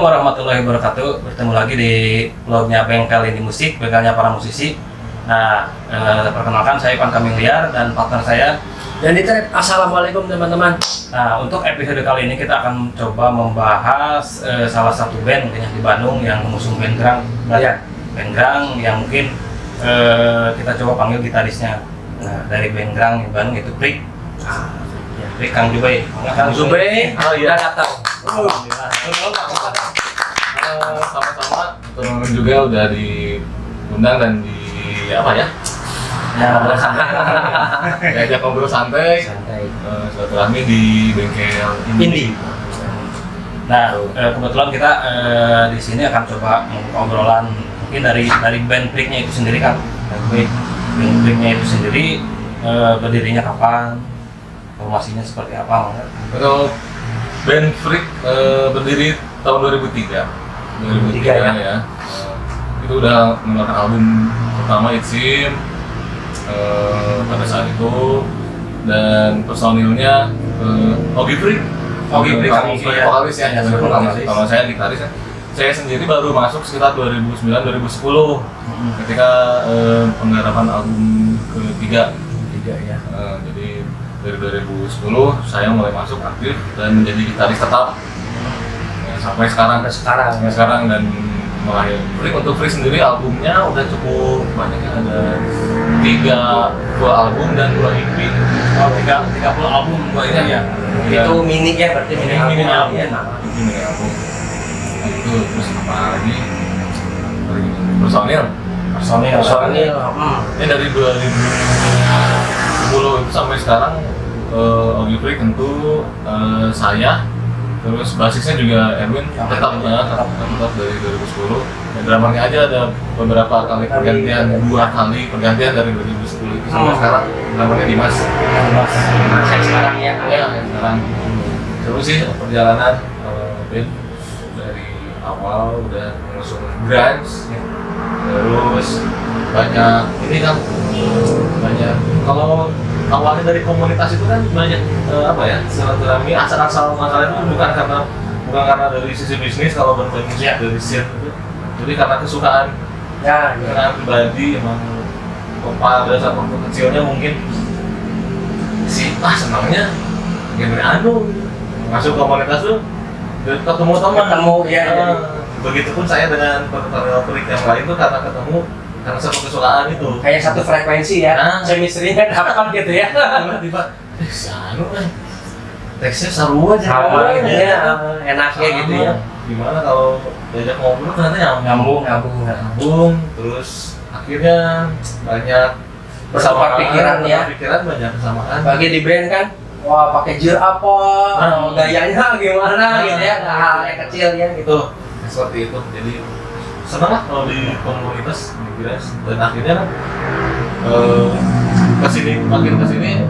Assalamualaikum warahmatullahi wabarakatuh. Bertemu lagi di vlognya Bengkel Ini Musik, bengkelnya para musisi. Nah, perkenalkan saya Ivan Kamiliar dan partner saya. Dan di trip. Assalamualaikum teman-teman. Nah, untuk episode kali ini kita akan coba membahas salah satu band mungkin di Bandung yang mengusung band grang. Ya. Band grang yang mungkin kita coba panggil gitarisnya. Nah, dari band grang di Bandung itu Prik. Prik Kang Jubei. Kang Jubei, iya. udah datang. Alhamdulillah. Sama-sama teman juga udah diundang dan di apa ya? Ngobrol santai. Diajak ngobrol santai. Silaturahmi di bengkel Indie. Nah, kebetulan kita di sini akan coba obrolan mungkin dari band Priknya itu sendiri kan. Band Priknya itu sendiri berdirinya kapan? Formasinya seperti apa? Untuk band Freak berdiri tahun 2003 ya. Itu udah mengeluarkan album pertama Itsim pada saat itu, dan personilnya Ogi Freak sebagai vokalis ya, sebagai vokalis. Kalau saya gitaris ya. Saya sendiri baru masuk sekitar 2009-2010 ketika penggarapan album ketiga ya. Jadi dari 2010 saya mulai masuk aktif dan menjadi gitaris tetap sampai sekarang dan mulai untuk Freak sendiri albumnya udah cukup banyak ya, ada 2 album dan 2 EP. 30 album ya. Itu mini ya, berarti mini album. Ya, mini album. Itu terus apa lagi? Personil. Ini dari 2010 itu sampai sekarang Ogi Freak tentu saya, terus basisnya juga Erwin tetap dari 2010. Dan drummernya aja ada beberapa kali pergantian, 2 kali pergantian dari 2010 itu sampai sekarang drummernya Dimas yang sekarang ya. Yang sekarang. Terus sih perjalanan band dari awal udah mengusung grunge, terus banyak kalau awalnya dari komunitas itu kan banyak silaturahmi, asal masalah itu bukan karena dari sisi bisnis. Kalau bermain musik dari scene itu jadi karena kesukaan karena pribadi. Emang pada saat waktu kecilnya mungkin senangnya genre masuk komunitas tuh ketemu teman begitupun saya dengan personil Freak yang lain tuh karena satu kesukaan itu kayak satu frekuensi ya. Chemistry-nya dapat gitu ya. Tiba-tiba teksnya seru aja enaknya gitu ya. Gimana kalau diajak ngobrol ternyata nyambung, terus akhirnya banyak pikiran banyak kesamaan. Bagi di band kan, wah pakai gear apa, gayanya gimana gitu ya, hal yang kecil ya gitu. Seperti itu, jadi senang lah kalau di komunitas dan akhirnya kan makin kesini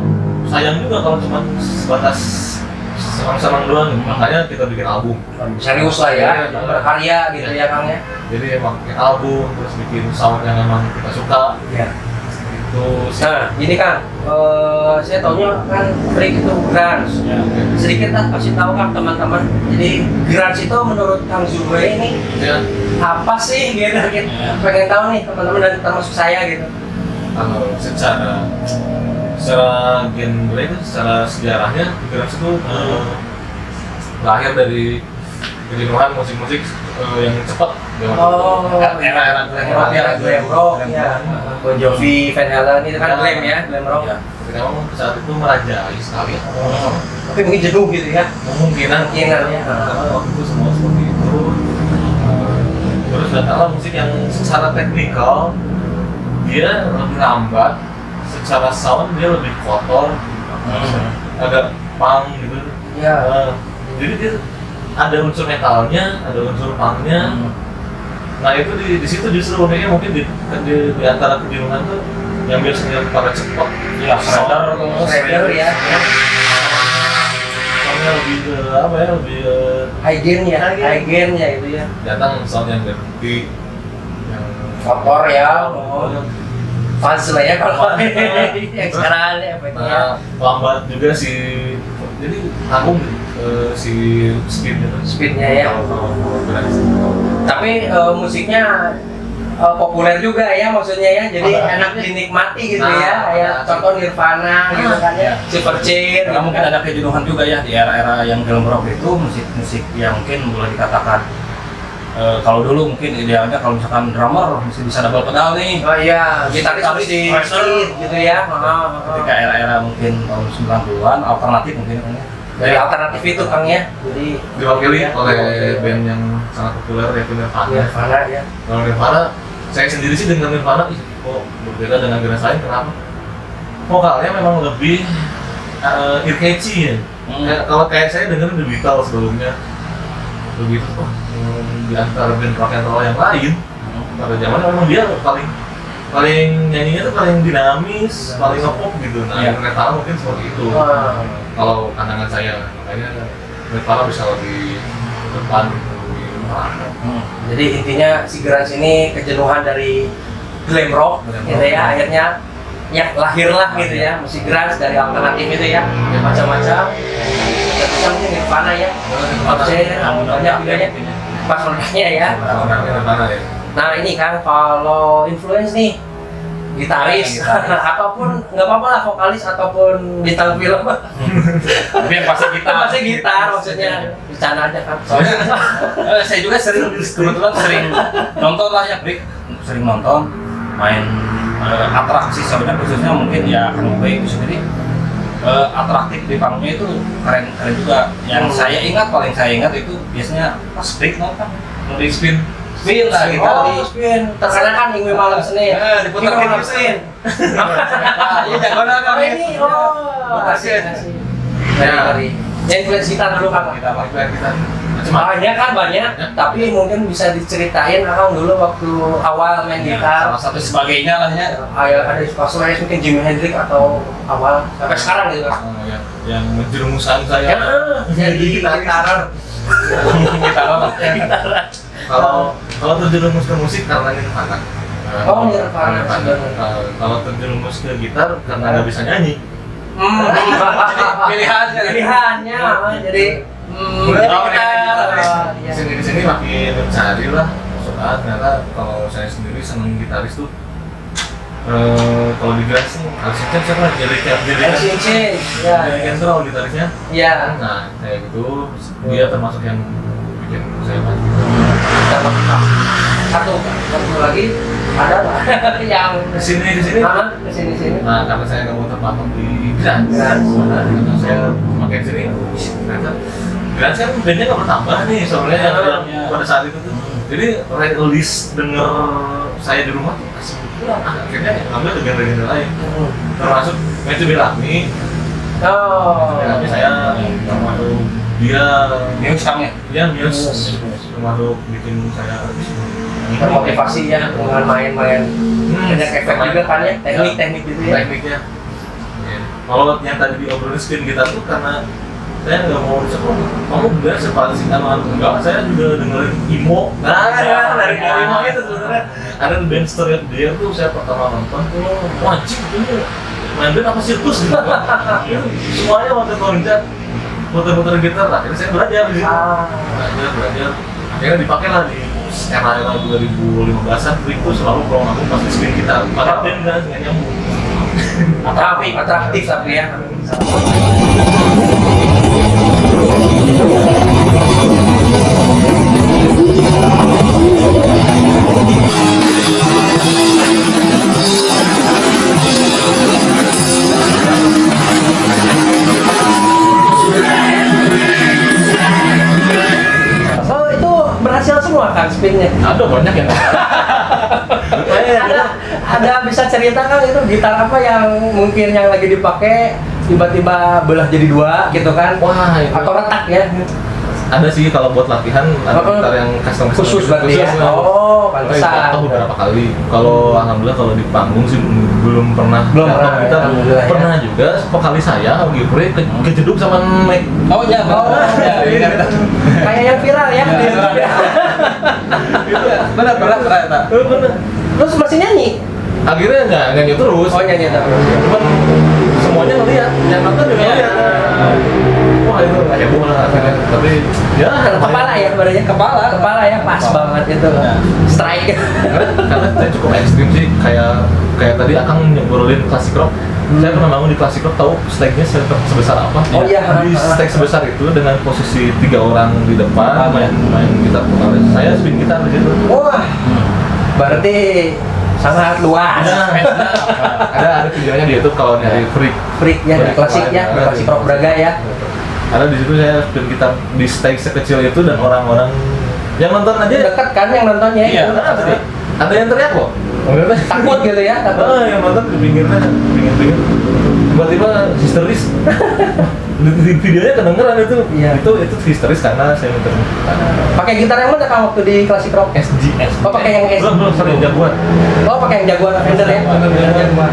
sayang juga kalau cuma sebatas senang-senang doang. Makanya kita bikin album serius lah ya, berkarya gitu ya Kang ya. Jadi emang bikin album, terus bikin sound yang emang kita suka ya. Nah, ini Kang, saya taunya kan Freak itu grunge. Sedikit lah kasih tahu Kang teman-teman. Jadi grunge itu menurut Kang Jubei ini apa sih gitu? Pengen tahu nih teman-teman dan termasuk saya gitu. Kalau secara genre itu, secara sejarahnya grunge itu lahir dari kejenuhan musik-musik yang cepat. Era glam rock ya. Bon Jovi, Van Halen itu kan glam ya, glam rock. Ketika memang saat itu merajai sekali. Tapi mungkin jenuh gitu ya. Kemungkinan ya. Karena waktu itu semua seperti itu. Terus datanglah musik yang secara teknikal dia lebih lambat, secara sound dia lebih kotor, agak punk gitu. Ya. Jadi dia ada unsur metalnya, ada unsur punknya. Nah itu di situ justru uniknya mungkin di antara kejenuhan tuh yang biasanya pada cepat shredder ya. Soalnya lebih lebih high gain ya itu ya. Datang sound yang berhenti, yang kotor ya. Fans lah ya kalau yang sekarang ya. Lambat juga sih. Jadi album si speednya tuh. Speednya ya. Kalau Grunge. Tapi musiknya populer juga ya maksudnya ya, jadi enak dinikmati gitu ya, kayak contoh Nirvana gitu kan ya, Silverchair. Karena mungkin ada kejenuhan juga ya di era-era yang glam rock itu, musik-musik yang mungkin boleh dikatakan kalau dulu mungkin idealnya kalau misalkan drummer mesti bisa double pedal nih. Oh iya, gitaris harus di speed gitu ya. Ketika era-era mungkin tahun 90-an alternatif mungkin kan ya. Dari alternatif itu Kang ya, jadi Diwakili oleh band yang sangat populer yaitu Nirvana. Nirvana ya. Kalau Nirvana, saya sendiri sih dengan Nirvana, kok berbeda dengan Grunge lain, kenapa? Vokalnya memang lebih ear-catchy ya. Kalau kayak saya dengerin The Beatles sebelumnya, The Beatles di antara band rock and roll yang lain, pada zamannya memang dia paling nyanyinya tuh paling dinamis, paling nge-pop gitu. Nah, Nirvana mungkin seperti itu. Kalau pandangan saya, makanya Nirvana bisa lebih depan gitu, lebih merangkak. Jadi intinya si Grunge ini kejenuhan dari glam rock gitu ya, akhirnya ya lahirlah gitu ya musik Grunge dari alternatif itu ya, macam-macam. Terusnya mungkin Nirvana ya, banyak juga ya, pas orangnya ya. Nirvana ya. Nah ini kan kalau influence nih gitaris, apapun nggak apa-apa lah, vokalis ataupun bintang film. Tapi yang pasti gitar. Pasti gitar maksudnya, bercanda aja kan. Soalnya saya juga kebetulan sering nonton lah ya, Brik. Sering nonton, main atraksi sebenarnya khususnya mungkin ya Kang Ubay itu sendiri atraktif di panggungnya itu keren juga. Yang paling saya ingat itu biasanya pas Brik nonton, di spin lah kita di spin. Terkadang kan minggu malam Senin. diputar Minggu malam gitu. Senin. Iya, jagoan kami. Ini kasih. Dari influence kita dulu Kang. Kita Banyak, tapi mungkin bisa diceritain Kang dulu waktu awal main gitar. Salah satu sebagainya lah ya. Ada pas mungkin Jimi Hendrix atau awal sampai sekarang gitu kan. yang menjerumuskan saya. Jadi gitaran. Kalau terjerumus ke musik karena Nirvana. Oh, Nirvana. Kalau terjerumus ke gitar karena nggak bisa nyanyi. Pilihannya jadi Di sini makin mencari lah soal ternyata kalau saya sendiri seneng gitaris tuh kalau di Grunge nih harusnya siapa jadi Kendall gitarisnya. Iya. Nah kayak gitu dia termasuk yang bikin saya mati. Satu lagi ada lah yang Kesini. Nah karena saya nggak mau terpatok di Grunge, karena saya pakai sini ternyata Grunge kan bandnya nggak bertambah nih soalnya yang pada saat itu tuh. Jadi release denger saya di rumah tuh masih kurang. Akhirnya ngambil ke genre lain, termasuk Matthew Bellamy. Bellamy saya termasuk dia Muse Kang ya? Dia Muse termasuk bikin saya termotivasi ya dengan main-main banyak efek juga kan ya, teknik gitu ya. Tekniknya. Kalau yang tadi diobrolin spin gitar tuh karena saya nggak mau disebut, kamu enggak sepasi sama enggak, saya juga dengerin emo. Dari emo itu sebenarnya ada band Story of the Year tuh saya pertama nonton, wajib ini main band apa sirkus gitu. Semuanya waktu konser muter-muter gitar lah, akhirnya saya belajar di situ. Belajar, akhirnya dipakai lah di era 2015an, itu selalu kalau aku pasti spin gitar, padahal band nggak nyambung. Atraktif tapi ya. Oh itu berhasil semua kan spinnya? Ada banyak yang ada bisa cerita kan itu gitar apa yang mungkin yang lagi dipakai tiba-tiba belah jadi dua gitu kan? Wah, itu. Atau retak ya? Ada sih kalau buat latihan ada gitar yang custom Khusus berarti ya? ya. Oh, pantesan. Tahu beberapa kali. Kalau alhamdulillah kalau di panggung sih belum pernah. Kita ya, pernah juga vokalis saya Gipre kejeduk sama mic. Oh iya, Kayak yang viral ya? benar ya. Bener. Terus masih nyanyi? Akhirnya nggak nyanyi terus. Oh nyanyi terus. Cuman semuanya ngeliat, yang nonton juga ngeliat. Wah itu heboh lah akhirnya. Tapi ya Kepala ya, berarti kepala ya pas banget itu. Strike. karena saya cukup ekstrim sih, kayak tadi Akang ngobrolin Classic Rock. Saya pernah bangun di Classic Rock, tahu stage-nya sebesar apa? Oh iya. Di stage sebesar itu dengan posisi 3 orang di depan main gitar vokalis. Saya spin gitar di situ. Wah. Berarti sangat luas. Ada videonya di YouTube kalau nyari Freak-nya di klasik ya, di Classic Rock Braga ya. Ada di situ saya spin gitar di stage sekecil itu dan orang-orang yang nonton aja Dekat kan yang nontonnya Iya, itu. ada yang teriak kok. Takut gitu ya, takut. Yang nonton di pinggirnya, pinggir. Tiba-tiba histeris. Di videonya kedengeran itu. Iya. Itu histeris karena saya minta. Pakai gitar yang mana kan waktu di Classic Rock? SG. Oh, pakai yang SG. Belum sering jagoan. Oh, pakai yang jagoan Fender ya? Jagoan.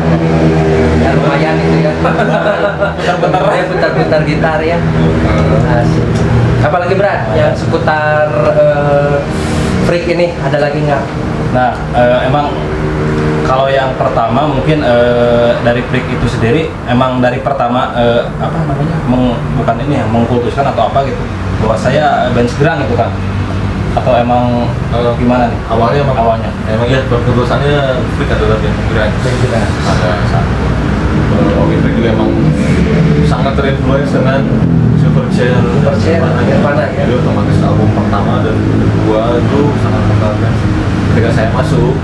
Ya lumayan itu ya. Putar-putar gitar ya. Asik. Apalagi berat yang seputar Freak ini ada lagi nggak? Nah, emang kalau yang pertama mungkin dari Freak itu sendiri emang dari pertama apa namanya bukan ini ya mengkultuskan atau apa gitu bahwa saya band Segerang gitu kan atau emang gimana nih Awalnya emang ya keputusannya Freak adalah band Segerang. Ada satu. Oke, Freak juga emang sangat terinfluence dengan Silverchair, Nirvana ya. Jadi otomatis album pertama dan kedua itu sangat mengenalkan. Ketika saya masuk,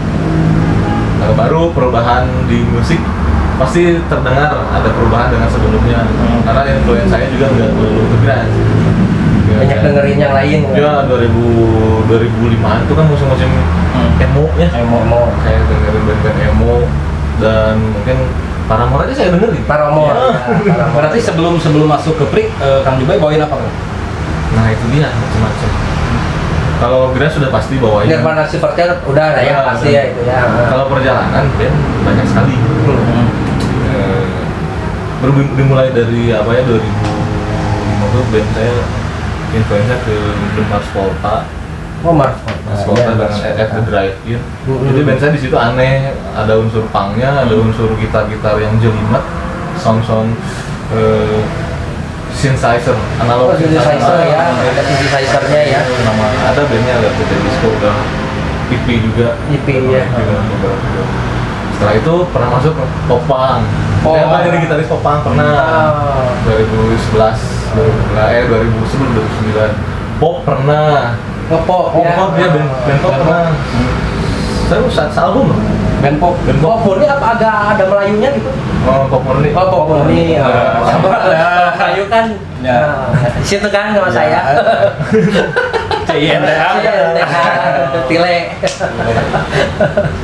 baru perubahan di musik pasti terdengar ada perubahan dengan sebelumnya. Karena influence saya juga nggak terlalu ke grunge. Banyak dengerin yang lain. Ya 2005 itu kan musim-musim emo ya. Emo. Saya dengerin band-band emo dan mungkin Paramore aja saya dengerin. Paramore. Ya. berarti sebelum masuk ke Freak Kang Jubai bawain apa kan? Nah itu dia macam-macam. Kalau grunge sudah pasti bawain. Nirvana Silverchair udah ada ya pasti ya itu ya. Kalau perjalanan band banyak sekali. Dimulai dari apa ya 2005 itu band saya influence ke The Mars Volta. Oh Mars Volta dengan At the Drive-In. Jadi band saya di situ aneh, ada unsur punknya, ada unsur gitar-gitar yang jelimet, sound synthesizer, analog synthesizer ya, ada synthesizer-nya ya. Nama ada bandnya ada PT Disco, udah EP juga. EP ya. Setelah itu pernah masuk ke Popang. Saya pernah jadi gitaris Popang pernah 2011, 2009. Pop pernah. Pop Ya band pop pernah. Saya album loh. Band pop. Pop Murni apa agak ada Melayunya gitu? Pop Murni. Oh Pop Murni. Melayu kan. Situ kan sama saya. Tile.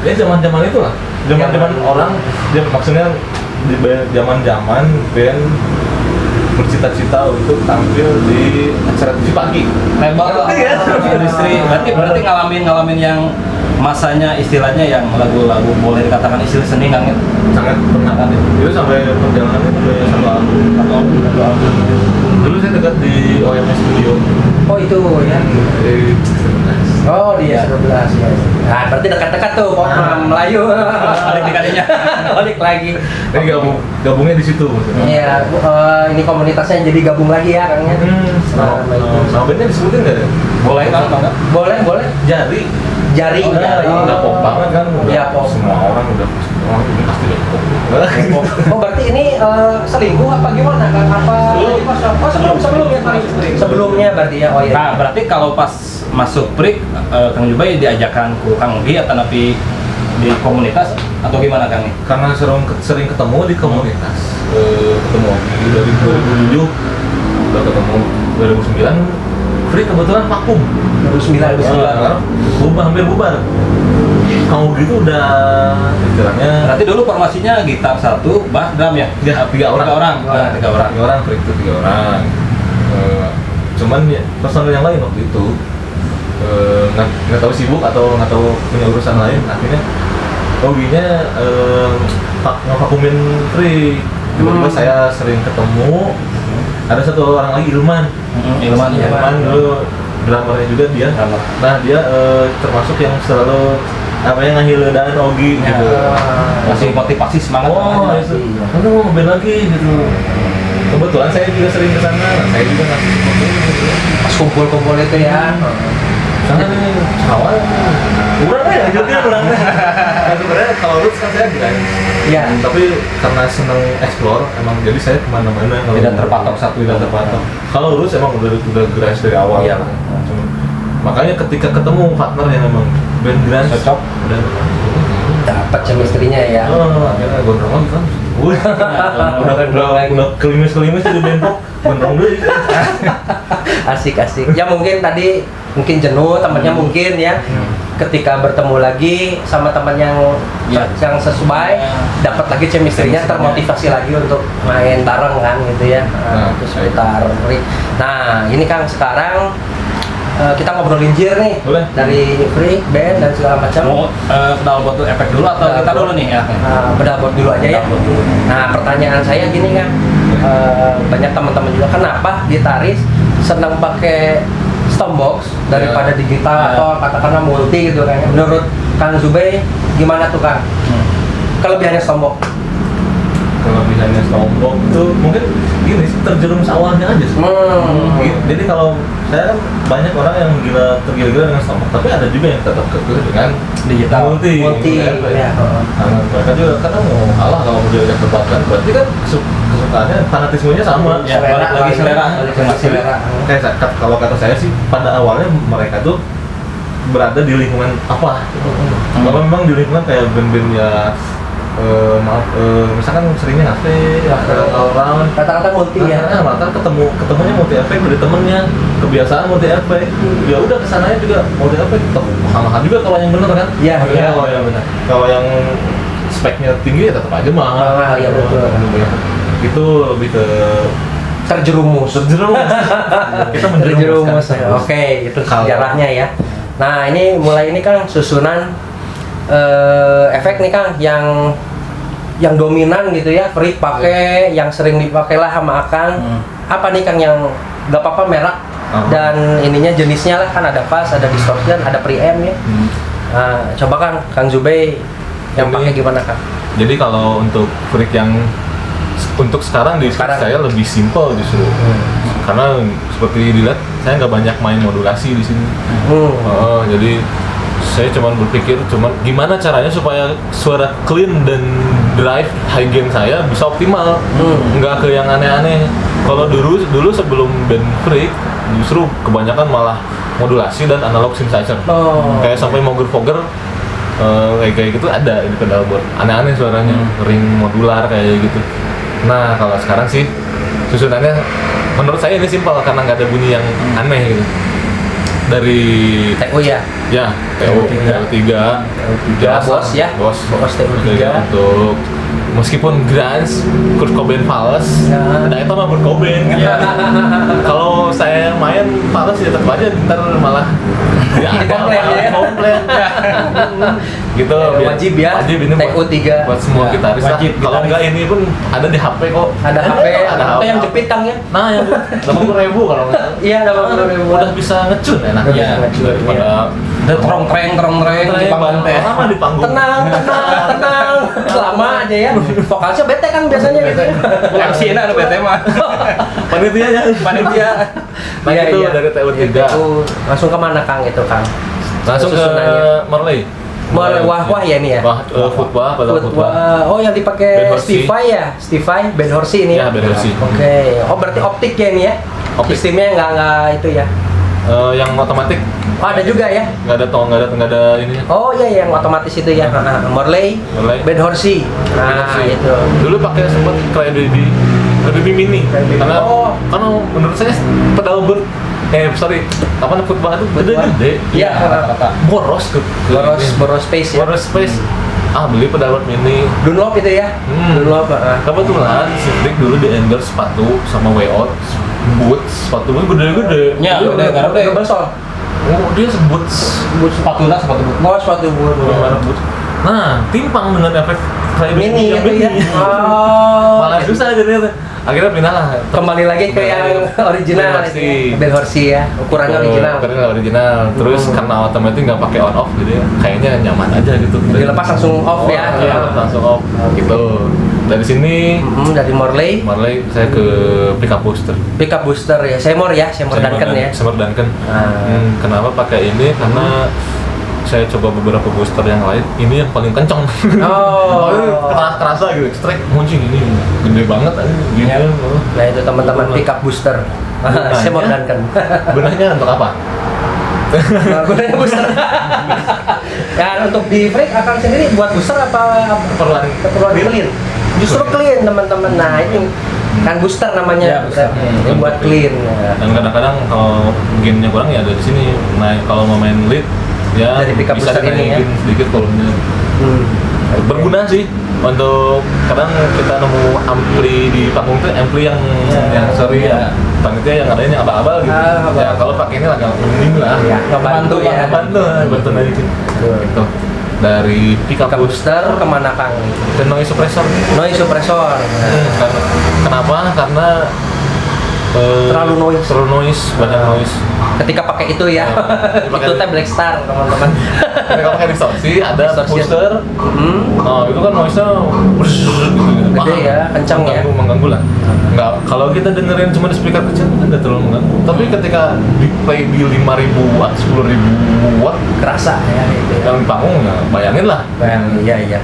Ya zaman-zaman itu lah. Zaman-zaman orang, dia maksudnya di zaman-zaman band bercita-cita untuk tampil di acara TV pagi. Lebar industri. Berarti ngalamin yang masanya istilahnya yang lagu-lagu boleh dikatakan istilah seni kan ya? Sangat pernah kan itu sampai perjalanannya sampai satu album. Dulu saya dekat di OMS Studio. Oh itu ya. Oh dia 11 ya. Nah berarti dekat-dekat tuh Pop Melayu. Balik dikalinya. Balik lagi. Jadi gabungnya di situ maksudnya. Iya, ini komunitasnya jadi gabung lagi ya Kang ya. Sama bandnya disebutin nggak ya? Boleh kan banget. Boleh. Jari udah pop banget kan, udah ya, pop. Semua orang udah ini pasti udah pop. Oh berarti ini selingkuh apa gimana Kang? Apa sebelumnya berarti ya. Oh iya. Nah berarti kalau pas masuk Freak Kang Jubai diajakan ke Kang Ogi atau napi di komunitas atau gimana Kang nih? Karena sering ketemu di komunitas, ketemu Ogi dari 2007 udah ketemu 2009. Freak kebetulan vakum 2009 hampir bubar. Kang Ogi itu udah istilahnya Berarti dulu formasinya gitar 1, bass, drum ya? Tiga orang. Freak itu 3 orang. Cuman ya, personel yang lain waktu itu nggak tahu sibuk atau nggak tahu punya urusan lain, akhirnya Oginya ngevakumin Freak. Tiba-tiba saya sering ketemu. Ada satu orang lagi Ilman dulu drummernya juga dia. Nah dia termasuk yang selalu ngehilangin Ogi gitu. Masih motivasi semangat. Itu mau ngeband lagi gitu. kebetulan saya juga sering ke sana, saya juga ngasih foto gitu. Pas kumpul-kumpul itu ya. Sana nih sawah kurang ya lanjutnya kurang ya. Nah, sebenarnya kalau roots kan saya grind, Iya. tapi karena seneng explore emang jadi saya kemana-mana kalau Tidak terpatok satu. tidak terpatok. Kalau roots emang udah grind dari awal. Iya. Cuma, makanya ketika ketemu partner yang emang band grind Cocok. dan Dapat chemistry-nya ya. akhirnya gondrong lagi kan. Udah kelimis jadi band pop gondrong deh. Asik. Ya mungkin tadi jenuh temannya mungkin ya. Ketika bertemu lagi sama teman yang sesuai, dapat lagi chemistry-nya, termotivasi lagi untuk main bareng kan gitu ya. Terus seputar. Nah, ini Kang sekarang kita ngobrolin Jir nih. Boleh. Dari free band dan segala macam. Mau pedal board efek dulu atau kita dulu nih ya? Pedal board dulu aja ya. Pedal board dulu. Nah, pertanyaan saya gini kan, banyak teman-teman juga kenapa gitaris senang pakai Stompbox daripada digital atau katakanlah multi gitu kan? Menurut Kang Zubey gimana tuh Kang? Kelebihannya Stompbox? Kelebihannya Stompbox itu mungkin gini sih, terjerumus awalnya aja sih. Jadi kalau saya kan banyak orang yang tergila-gila dengan Stompbox, tapi ada juga yang tetap kekeh dengan Digital. multi Ya. Karena mereka juga kadang mau kalah kalau mau diajak debat kan, berarti kan kesukaannya, fanatismenya sama. Ya, balik lagi selera. selera. Kayak kalau kata saya sih, pada awalnya mereka tuh berada di lingkungan apa? Kalau memang di lingkungan kayak band-band ya misalkan seringnya ngafe, orang Kata-kata multi ya. maka ketemunya multi efek dari temennya, kebiasaan multi efek, ya udah kesananya juga multi efek, mahal juga kalau yang bener kan? Iya. Kalau yang bener, kalau yang speknya tinggi ya tetap aja mahal. Mahal, iya betul. Itu lebih ke Terjerumus. kita Terjerumus. kan. Oke, itu Kalau- sejarahnya ya. Nah, ini mulai ini Kang susunan efek nih Kang yang dominan gitu ya, Free pakai, yang sering dipakai lah sama Akang. Apa nih Kang yang nggak apa-apa merek dan ininya jenisnya lah kan, ada bass, ada distortion, ada preamp ya. Nah, coba Kang Zubey yang Ini- pakai gimana Kang? Jadi kalau untuk freak yang untuk sekarang saya lebih simple justru, karena seperti dilihat saya nggak banyak main modulasi di sini. Jadi saya cuma berpikir gimana caranya supaya suara clean dan drive high gain saya bisa optimal, nggak ke yang aneh-aneh. Kalau dulu sebelum band freak justru kebanyakan malah modulasi dan analog synthesizer, kayak sampai Moger-Foger kayak gitu ada di pedal board, aneh-aneh suaranya, ring modular kayak gitu. Nah kalau sekarang sih susunannya menurut saya ini simpel karena nggak ada bunyi yang aneh gitu. Dari TU ya. ya TU3 Bos ya. Bos TU3 untuk meskipun grunge Kurt Cobain fals, ada itu mah Kurt Cobain ya. Kalau saya main fals ya tetap aja ntar malah komplain gitu. Wajib ya, wajib ini TU3 buat semua Ya, gitaris lah. wajib Kalau gitaris. enggak ini pun ada di HP kok. Ada HP yang HP. jepit Kang ya. Nah yang 80.000 kalau nggak salah. Iya, 80.000. Udah bisa ngecun enak Udah ya bisa ngecun, daripada Ada terong-treng di panggung teh. lama di panggung. Tenang. Lama aja ya. Vokalnya bete kan biasanya gitu. MC ini ada BT mah. Panitianya. Panitia. Nah itu dari TU3 TU langsung kemana Kang itu Kang? langsung ke Susunannya. Marley. Wah ya ini ya. Football, pedal football. Oh yang Ben dipakai Horsey. Stevie ya, Stevie Ben Horsey ini. Ya, Ben Horsey. Oke. Oh berarti optik ya ini ya? Optik. Sistemnya nggak itu ya? Yang otomatis Oh ada juga ya? nggak ada ininya. Oh iya yang otomatis itu ya. Morley, Morley. Ben Horsey. Nah Sih. itu. Dulu pakai sempat kayak baby mini. Karena menurut saya pedal board football itu gede-gede. Iya. Boros Boros space ya. Boros space. Beli pedal board mini. Dunlop itu ya? Dunlop. Kebetulan si Frick dulu di endorse sepatu sama Way Out boots, sepatu gede-gede. Ya, gede, karena gede. Double sole. Oh, dia boots Sepatu lah, sepatu boot. Oh, sepatu boot. boots. Nah, timpang dengan efek kayak Mini yang itu ya. mini. Oh. Malah susah jadinya. Akhirnya pindah lah. Kembali lagi ke yang original Ben Horsey. ini. Ben Horsey ya. Ukurannya original. Ukurannya original. Terus karena otomatis nggak pakai on off jadi kayaknya nyaman aja gitu. Dilepas langsung off ya. Iya, langsung off gitu. dari sini Dari Morley saya ke pickup booster. Pickup booster ya, Seymour Duncan ya. Seymour Duncan. Kenapa pakai ini? Karena saya coba beberapa booster yang lain, ini yang paling kenceng. Kerasa gitu, strike muncing ini gede banget gini. Nah itu teman-teman pickup booster Seymour Duncan. Gunanya untuk apa? Gunanya booster. Ya untuk di freak akan sendiri buat booster apa Keperluan clean? Justru clean teman-teman. Nah ini kan booster namanya, ini buat clean. Dan kadang-kadang kalau gainnya kurang ya ada di sini. Nah kalau mau main lead ya dari pickup bisa booster ini ya. sedikit volumenya. Berguna sih untuk kadang kita nemu ampli di panggung tuh ampli yang sorry ya panitia yang ada ini abal-abal gitu. Ya kalau pakai ini agak mending lah. Ngebantu bantu naikin. Gitu. Dari pickup booster kemana Kang? Ke noise suppressor. Kenapa? Karena terlalu noise, banyak noise. Ketika pakai itu ya, itu teh Black Star teman-teman. Ketika pakai distorsi, ada booster. Nah itu kan noise-nya gitu. Gede ya, kencang ya. Mengganggu lah. Nggak, kalau kita dengerin cuma di speaker kecil kan nggak terlalu mengganggu. Tapi ketika di play di 5.000 watt, 10.000 watt, kerasa ya itu. Yang di panggung, ya, bayangin lah. Iya.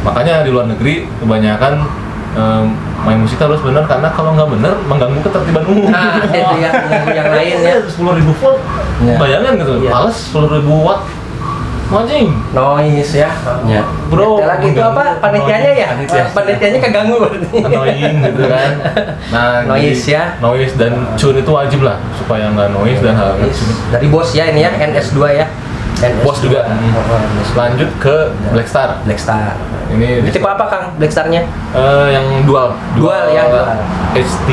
Makanya di luar negeri kebanyakan main musik harus benar karena kalau nggak benar mengganggu ketertiban umum. Nah, itu ya yang lain ya. 10.000 volt, bayangin gitu, males 10.000 watt, anjing. Noise ya. Bro. Lagi itu apa? Panitianya ya? Panitianya keganggu berarti. Annoying gitu kan. Nah, noise ya. Noise dan tune itu wajib lah supaya nggak noise dan hal dari Boss ya ini ya, NS2 ya. Boss juga. Lanjut ke Black Star. Ini tipe apa Kang Black Star-nya? Yang dual ya. HT.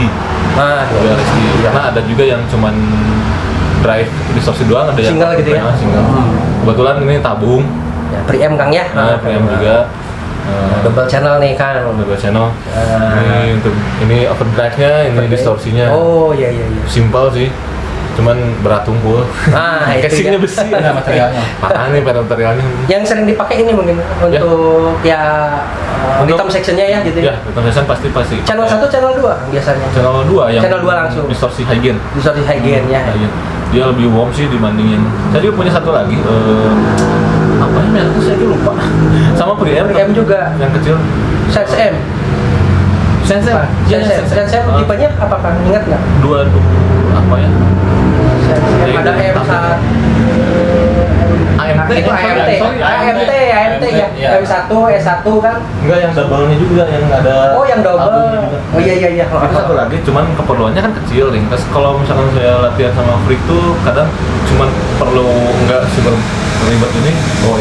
Dual HT. Karena ada juga yang cuman drive distorsi doang, ada yang single gitu ya. Kebetulan ini tabung. Ya, preamp Kang ya. Preamp juga. Double channel nih Kang. Double channel. Ini untuk ini overdrive-nya, ini distorsinya. Oh iya. Simpel sih. Cuman berat tumpul. Itu casingnya ya. besi. materialnya. Parah nih materialnya. Yang sering dipakai ini mungkin untuk rhythm sectionnya ya gitu ya. Rhythm section pasti. Channel 1, channel 2 biasanya. Channel 2 yang channel 2 langsung. Distorsi high gain. Distorsi high gain ya. Dia lebih warm sih dibandingin. Saya juga punya satu lagi. Apa ya mereknya saya lupa. Sama preamp juga. Yang kecil. Sense M. Sense M tipenya apa Kang? Ingat nggak? Dua apa ya? Ada M1 AMT itu AMT ya. M1 S1 kan? Enggak, yang double-nya juga yang ada. Oh, yang double. Oh iya. Itu satu lagi, cuman keperluannya kan kecil, ringkas. Kalau misalkan saya latihan sama freak tuh kadang cuman perlu enggak super ribet ini,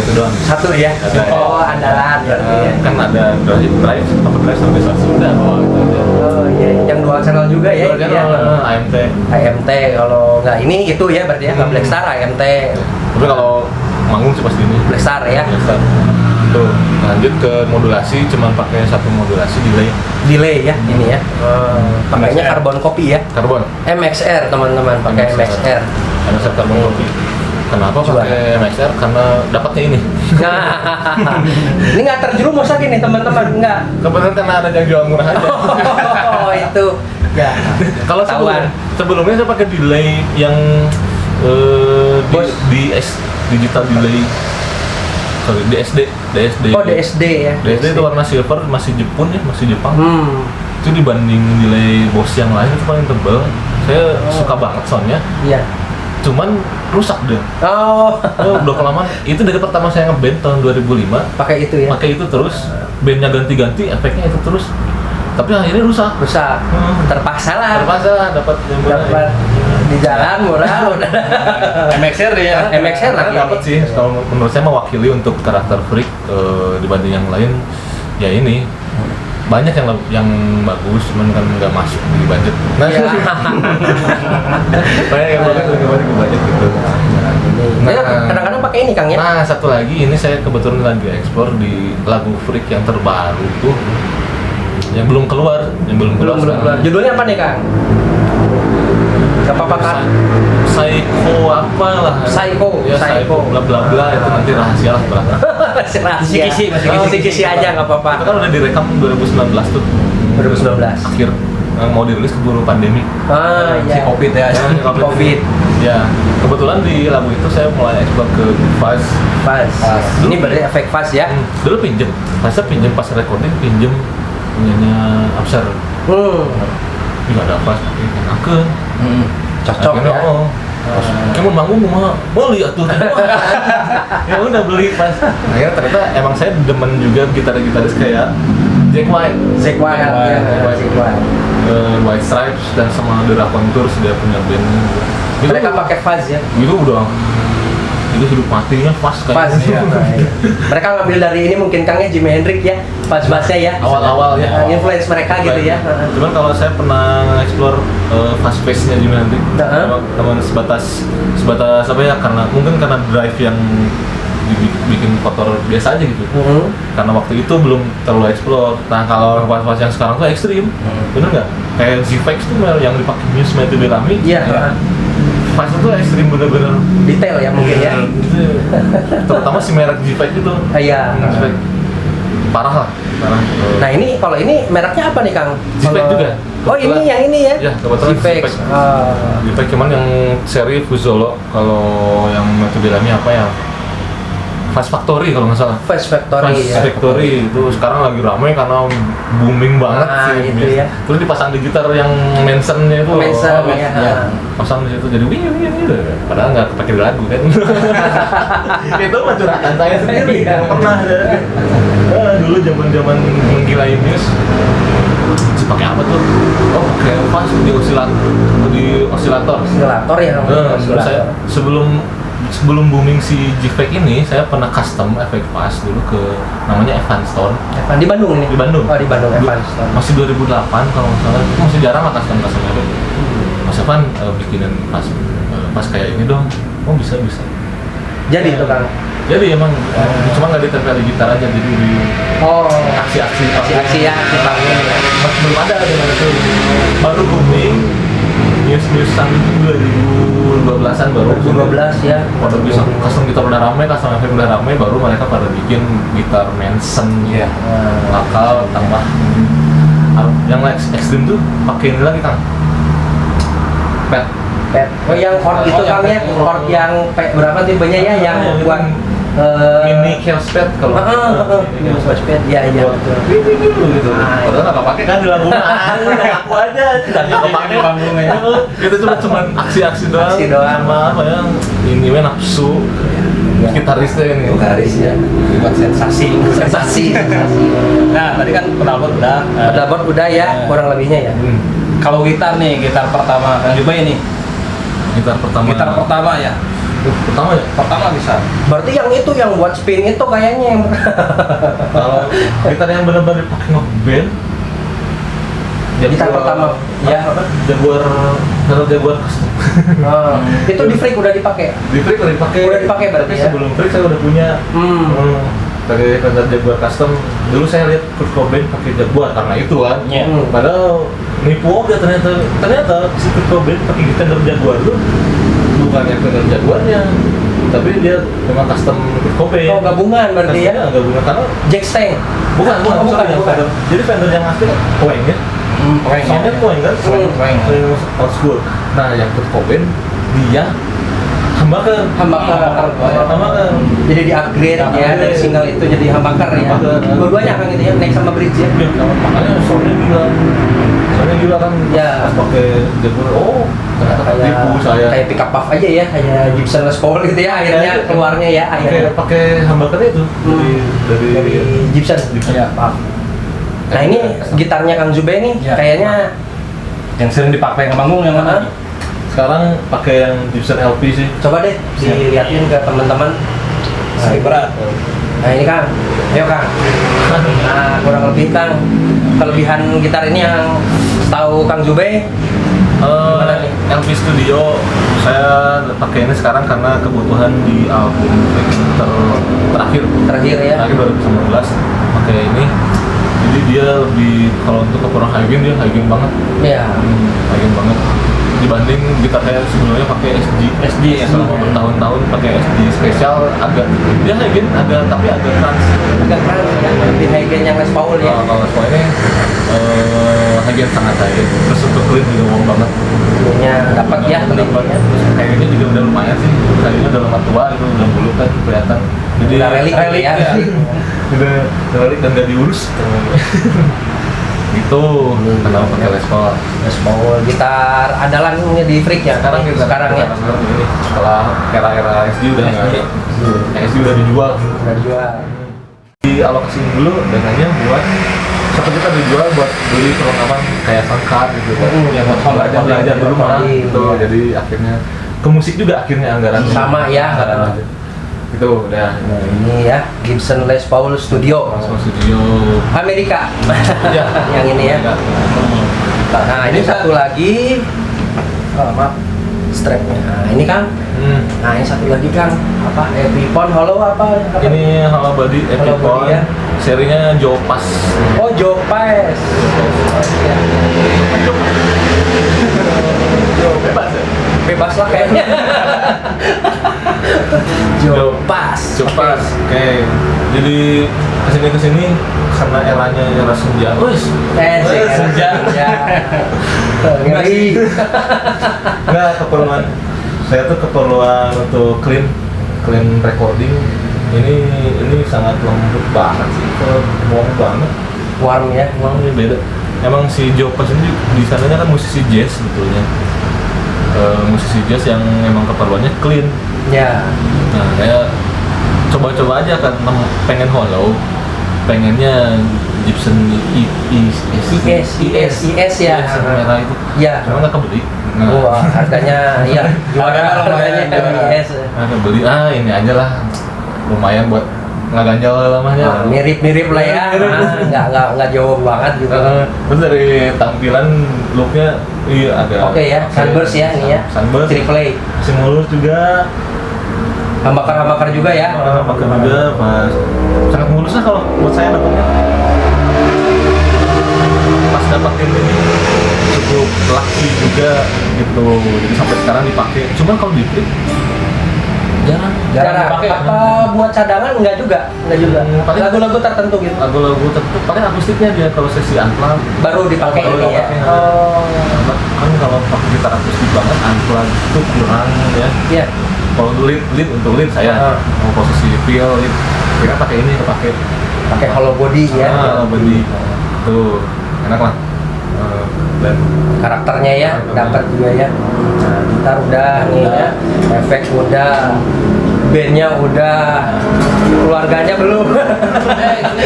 itu doang. Satu ya. Oh, andalan berarti ya. Kan ada drive, overdrive sampai sudah bawa itu aja. Oh iya, yang dual channel juga ya. Dual channel, AMT kalau nggak ini itu ya berarti ya, nggak Black Star AMT. Tapi kalau manggung sih pasti ini. Black Star ya. Black Star. Tuh, lanjut ke modulasi, cuman pakai satu modulasi delay ya ini ya. Pakainya karbon kopi ya. Karbon. MXR teman-teman, pakai MXR. MXR karbon kopi. Kenapa pakai MXR? Karena dapatnya ini. Nah, ini nggak terjerumus lagi nih teman-teman, nggak. Kebetulan karena ada yang jual murah aja. Oh itu. Ya. Kalau sebelumnya saya pakai delay yang digital delay. Sorry, DSD. Oh DSD ya. DSD itu warna silver, masih Jepun ya, masih Jepang. Itu dibanding delay Boss yang lain itu paling tebal. Saya suka banget soundnya. Iya. Cuman rusak deh. Udah kelamaan. Itu dari pertama saya ngeband tahun 2005. Pakai itu ya. Pakai itu terus. Bandnya ganti-ganti, efeknya itu terus. Tapi akhirnya rusak. Terpaksa lah. Dapat di jalan murah udah. MXR ya. MXR lagi. Dapat sih. Kalau menurut saya mewakili untuk karakter freak dibanding yang lain. Ya ini. Banyak yang bagus, cuman kan nggak masuk di budget. Nah, ya. Banyak yang bagus nggak masuk di budget gitu. Kadang-kadang pakai ini Kang ya. Nah, satu lagi ini saya kebetulan lagi ekspor di lagu freak yang terbaru tuh, yang belum keluar. Judulnya apa nih Kang? Gak apa-apa kan? Psycho apa lah? Psycho, Ya, Psycho, bla bla bla itu nanti rahasia lah belakang. Masih rahasia. Kisi-kisi, Kisi-kisi aja nggak apa-apa. Itu kan udah direkam 2019 tuh. 2019. Akhir mau dirilis keburu pandemi. Si Iya. COVID ya. Covid. Ya, kebetulan di lagu itu saya mulai explore ke fuzz. Pas. Ini berarti efek pas ya. Dulu pinjem, pas recording pinjem punyanya Absar. Ini nggak ada fuzz, tapi enakeun. Cocok Akhirnya, ya. Kamu manggung mah beli atuh. Ya udah beli pas. Akhirnya ternyata emang saya demen juga gitaris kayak Jack White, Zack Wild ya. Zack Wild. White Stripes dan sama The Raconteurs dia punya band. Itu Mereka pakai fuzz ya. itu udah itu hidup matinya pas Pas kayak ya. Mereka ngambil dari ini mungkin Kangnya Jimi Hendrix ya. Bass-bassnya ya. Awal-awal ya. Influence mereka gitu ya. Cuman kalau saya pernah explore fast pace-nya Jimi Hendrix, teman sebatas apa ya, karena drive yang bikin kotor biasa aja gitu. Karena waktu itu belum terlalu explore. Nah kalau pas yang sekarang tuh ekstrim, bener nggak? Kayak Z-Fax tuh yang dipakai Muse Matthew Bellamy. Iya. Pas itu ekstrim bener-bener. Detail ya mungkin ya. Gitu. Terutama si merek Z-Fax itu. Iya. Z-Fax. Parah lah. Parah. Nah ini kalau ini mereknya apa nih Kang? Z-Fax juga. Oh ini yang ini ya? Ya, kebetulan Z-Fax. Z-Fax. Z-Fax cuman yang seri Fuzolo. Kalau yang Matthew Bellamy apa ya? Fast Factory kalau nggak salah. Fast Factory Fast ya. Factory itu sekarang lagi ramai karena booming banget sih. Gitu ya. Terus dipasang di gitar yang Manson-nya itu. Manson, ya. Pasang di situ jadi wing gitu. Padahal nggak kepake di lagu kan. Itu mah curhatan saya sendiri. Pernah ada. Dulu zaman menggilai Muse. Pakai apa tuh? Oh, pakai fast di osilator. Oscillator ya. Terus saya sebelum booming si G-Fac ini, saya pernah custom efek fuzz dulu ke namanya Evanston. Di Bandung ini? Di Bandung. Oh di Bandung Evanston. Masih 2008 kalau nggak salah. Itu masih jarang lah custom efek. Mas Evan bikinin fuzz kayak ini dong. Oh bisa. Jadi itu Kang. Jadi emang cuma nggak ditempel di gitar aja, jadi di aksi ya, aksi panggung ya. masih belum ada dengan itu. Baru booming Muse-Musean itu 2012-an baru 2012 ya. pada bisa custom gitar udah ramai, custom efek udah ramai, baru mereka pada bikin gitar Manson Iya. lokal tambah yang ekstrim tuh pakai ini lagi Kang, pet. Oh yang chord itu Kang ya, chord yang berapa tipenya ya yang buat mini chaos pet kalau mini chaos pet ya betul. Gitu. Padahal nggak pakai kan di lagu aku aja nggak pakai panggungnya. Itu cuma aksi-aksi doang. Aksi doang. Sama apa ya? Ini mah nafsu. Gitarisnya ini. Gitarisnya Buat sensasi. Nah, tadi kan pedalboard udah. Pedalboard udah ya, kurang lebihnya ya. Kalau gitar nih, gitar pertama Kang Juba ini. Gitar pertama Ya. Pertama ya? Pertama bisa. Berarti yang itu yang buat spin itu kayaknya yang Kalau gitar yang benar-benar dipakai nge-band, gitar pertama ya. Jaguar custom. Itu di Freak udah dipakai. Di Freak udah dipakai. Udah dipakai berarti Tapi ya? sebelum Freak saya udah punya. Pakai Fender Jaguar custom. Dulu saya lihat Kurt Cobain pakai Jaguar karena itu kan. Iya. Padahal nipu aja ternyata si Kurt Cobain pakai Fender Jaguar tuh bukan yang Fender Jaguarnya, tapi dia memang custom Kurt Cobain. Oh gabungan berarti ya? Gabungan karena Jack Stang. bukan bukan. Fender. Jadi Fender yang asli kan Poeng ya. Soundnya Poeng kan? Poeng. Old school. Nah yang Kurt Cobain dia humbucker. Jadi di upgrade ya dari single itu jadi humbucker ya. Dua-duanya kan gitu ya, naik sama bridge ya. Makanya soundnya gila kan. Ya. Pas pakai Jaguar, ternyata tipu saya. Kayak pick up puff aja ya, kayak Gibson Les Paul gitu ya, akhirnya keluarnya ya, akhirnya pakai humbucker itu dari Gibson. Iya. Nah ini gitarnya Kang Zube nih, Ya. kayaknya Yang sering dipakai ke panggung yang mana? sekarang pakai yang Gibson LP sih. coba deh dilihatin ke teman-teman. Berat. Nah ini Kang, ayo Kang. Nah kurang lebih Kang, kelebihan gitar ini yang tahu Kang Zube. Gimana nih? LP Studio saya pakai ini sekarang karena kebutuhan di album terakhir ya. terakhir 2019 pakai ini. Jadi dia lebih, kalau untuk ukuran high gain dia high gain banget. Iya. High gain banget. dibanding gitar saya sebelumnya pakai SD ya. selama bertahun-tahun pakai SD spesial agak dia Hagen tapi agak keras. Agak keras ya, lebih Hagen yang Les Paul ya. Kalau Les Paul ini Hagen sangat Hagen. Terus untuk clean juga ngomong banget. Ininya dapat ya, dapat. Kayaknya juga udah lumayan sih. Kayaknya udah lama tua itu udah bulu kan kelihatan. Jadi udah relik ya. Udah relik dan gak diurus. Itu kenapa pakai Les Paul? Les Paul gitar andalannya di Freak ya. Sekarang ya. Setelah era SD udah nggak ada. SD udah dijual. Dialokasiin dulu dananya buat satu kita dijual buat beli perlengkapan kayak soundcard gitu kan. Ya buat belajar dulu mah. Gitu. Jadi akhirnya ke musik juga akhirnya anggaran sama ya. Itu udah. Nah, ini ya Gibson Les Paul Studio. Studio Amerika. Ya. Yang ini ya. Nah, ini satu lagi. Oh, maaf. Strapnya. Nah, ini Kang. Nah, ini satu lagi Kang. Apa? Epiphone Hollow apa? Ini Hollow Body Epiphone. Ya. Serinya Jopas. Oh, Jopes. Bebas ya? Bebas lah kayaknya. Jopas. Oke. Jadi kesini karena eranya era senja. Senja. Ngeri. Enggak keperluan. Saya tuh keperluan untuk clean recording. Ini sangat lembut banget sih. Warm banget. Warm ya. Warmnya beda. Emang si Jopas ini di sananya kan musisi jazz sebetulnya. Musisi jazz yang memang keperluannya clean. Ya. Nah, saya coba-coba aja kan pengen hollow, pengennya Gibson IS ya. yang merah itu. Ya. Cuma nggak kebeli. Wah, harganya iya. Juara lumayan IS. Nggak kebeli. Ini aja lah. Lumayan buat nggak ganjal lamanya. Mirip-mirip lah ya. Nggak jauh banget gitu. Terus dari tampilan looknya agak. Oke ya, Sunburst ya ini ya. Sunburst. Triple A. Simulus juga. Hambakar juga ya. Hambakar juga pas sangat mulus lah kalau buat saya dapatnya. Pas dapatin ini cukup laki juga gitu. Jadi sampai sekarang dipakai. Cuman kalau di flip jarang dipakai. Apa buat cadangan enggak juga? Paling Lagu-lagu tertentu gitu. Lagu-lagu tertentu paling akustiknya dia kalau sesi unplugged Baru dipakai ini ya. Kan kalau pakai gitar akustik banget unplugged itu kurang ya. Iya. Kalau lead untuk lead saya mau posisi feel lead kira pakai ini Pakai hollow body ya. Hollow body tuh enak lah. Dan Karakternya ya dapat juga ya. Nah, gitar udah nih ya. Efek udah. Bandnya udah. Keluarganya belum.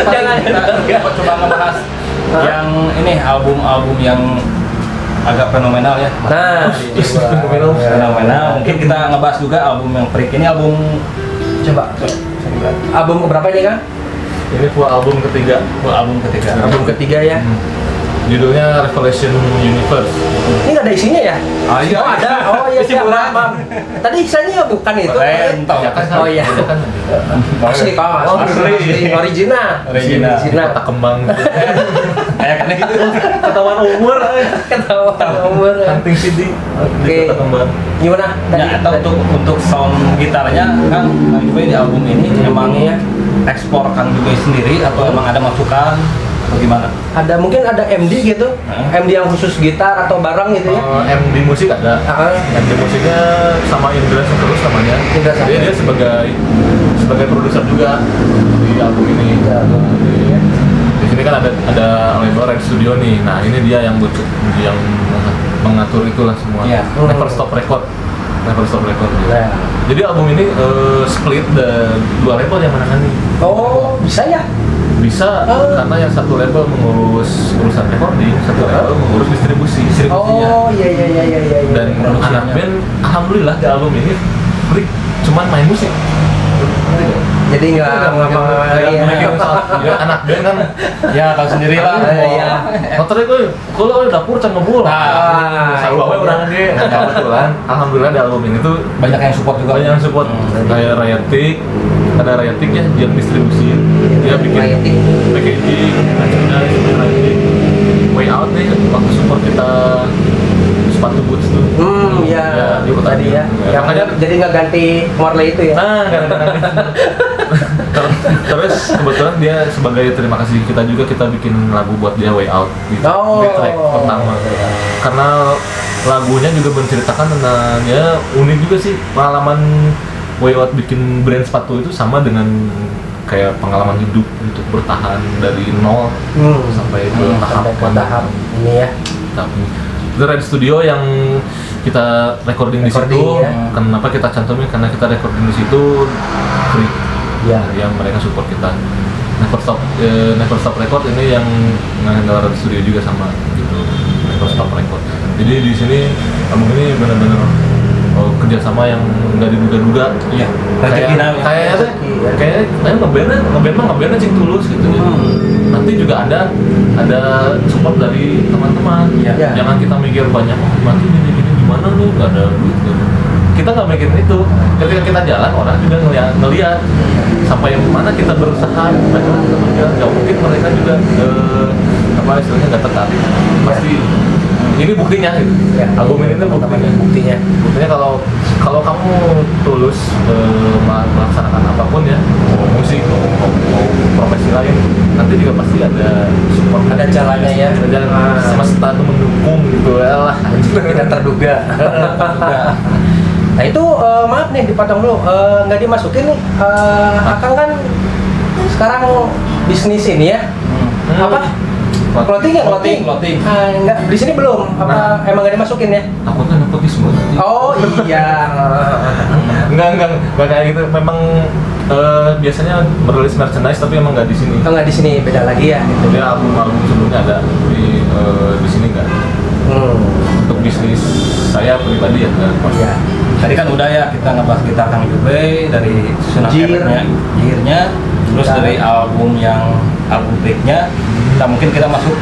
Jangan kita coba ngebahas yang ini album-album yang agak fenomenal ya. Nah, fenomenal. Mungkin kita ngebahas juga album yang Freak ini album coba. Album keberapa ini Kang? ini full album ketiga. Album ketiga ya. Judulnya Revelation Universe. Ini nggak ada isinya ya? Oh iya. Oh ada. Oh iya. Isi bulan. Maaf. Tadi isinya bukan itu. Rentong. Oh iya. Asli Kang. Asli. Original. Kota kembang. Kayak karena gitu. Ketahuan umur. Ketahuan umur. Hunting CD. Oke. Kota kembang. Gimana? Ya, atau untuk sound gitarnya Kang juga di album ini emang ekspor Kang juga sendiri atau emang ada masukan atau gimana? Ada mungkin ada MD gitu, MD yang khusus gitar atau barang gitu ya? MD musik ada. MD musiknya sama Indra terus namanya. Indra Sahrul. Dia sebagai produser juga di album ini. Di sini kan ada label Red Studio nih. Nah ini dia yang mengatur itulah semua. Iya. Never Stop Record. Nah. Jadi album ini split dua label yang menangani. Oh bisa ya? Bisa karena yang satu label mengurus urusan recording, satu label mengurus distribusinya. Oh iya. Dan anak band alhamdulillah di album ini Freak cuman main musik. Jadi nggak anak band kan Ya tahu sendiri lah. Iya. motornya gue kalau dapur can ngebul. Sarua we urang ge. Kebetulan alhamdulillah di album ini tuh Banyak yang support juga. banyak yang support. Kayak Rayatik, ada Rayatik ya yang distribusiin. Dia bikin Rayatik. packaging, merchandise, Rayatik. Way Out nih waktu support kita sepatu boots tuh. Ya, ikut tadi ya. Yang makanya jadi nggak ganti Marley itu ya. nah kadang-kadang terus kebetulan dia sebagai terima kasih kita juga, kita bikin lagu buat dia Way Out gitu. Oh. Di track pertama. Karena lagunya juga menceritakan tentang ya unik juga sih pengalaman Way Out bikin brand sepatu itu, sama dengan kayak pengalaman hidup untuk bertahan dari nol sampai ke tahap ini ya. Tapi itu Red Studio yang kita recording di situ. Ya. Kenapa kita cantumin? Karena kita recording di situ free. Ya. Yang mereka support kita. Never Stop Record ini yang ngehandle Red Studio juga sama gitu. Never Stop Record. Jadi di sini kamu ini benar-benar kerjasama yang nggak diduga-duga. Iya. Kayaknya ngeband cing tulus gitu. Nanti juga ada support dari teman-teman. Iya. Jangan kita mikir banyak, nanti gini gimana nih, nggak ada duit gitu. Kita nggak mikirin itu. Ketika kita jalan, orang juga ngeliat sampai mana kita berusaha. Mereka nggak mungkin mereka juga istilahnya nggak tertarik. Pasti ini buktinya gitu. Ya. Album ini tuh buktinya. Buktinya kalau kamu tulus melaksanakan apapun ya, mau musik, mau profesi lain, nanti juga pasti ada support. Ada jalannya ya. Ada jalan semesta tuh mendukung gitu ya lah. Tidak terduga. Nah itu maaf nih dipotong dulu, nggak dimasukin nih. Akang kan sekarang bisnis ini ya. Apa? Clothing ya, clothing. Enggak, di sini belum. Apa emang nggak dimasukin ya? Aku kan nepotisme. Oh iya. Enggak kayak gitu. Memang biasanya merilis merchandise tapi emang nggak di sini. Oh nggak di sini, beda lagi ya. Gitu. Dia album sebelumnya ada di sini nggak. Untuk bisnis saya pribadi ya. Iya. Tadi kan udah ya kita ngebahas kita Kang Jube dari susunan Jir-nya, terus dari album break-nya. Nah, mungkin kita masuk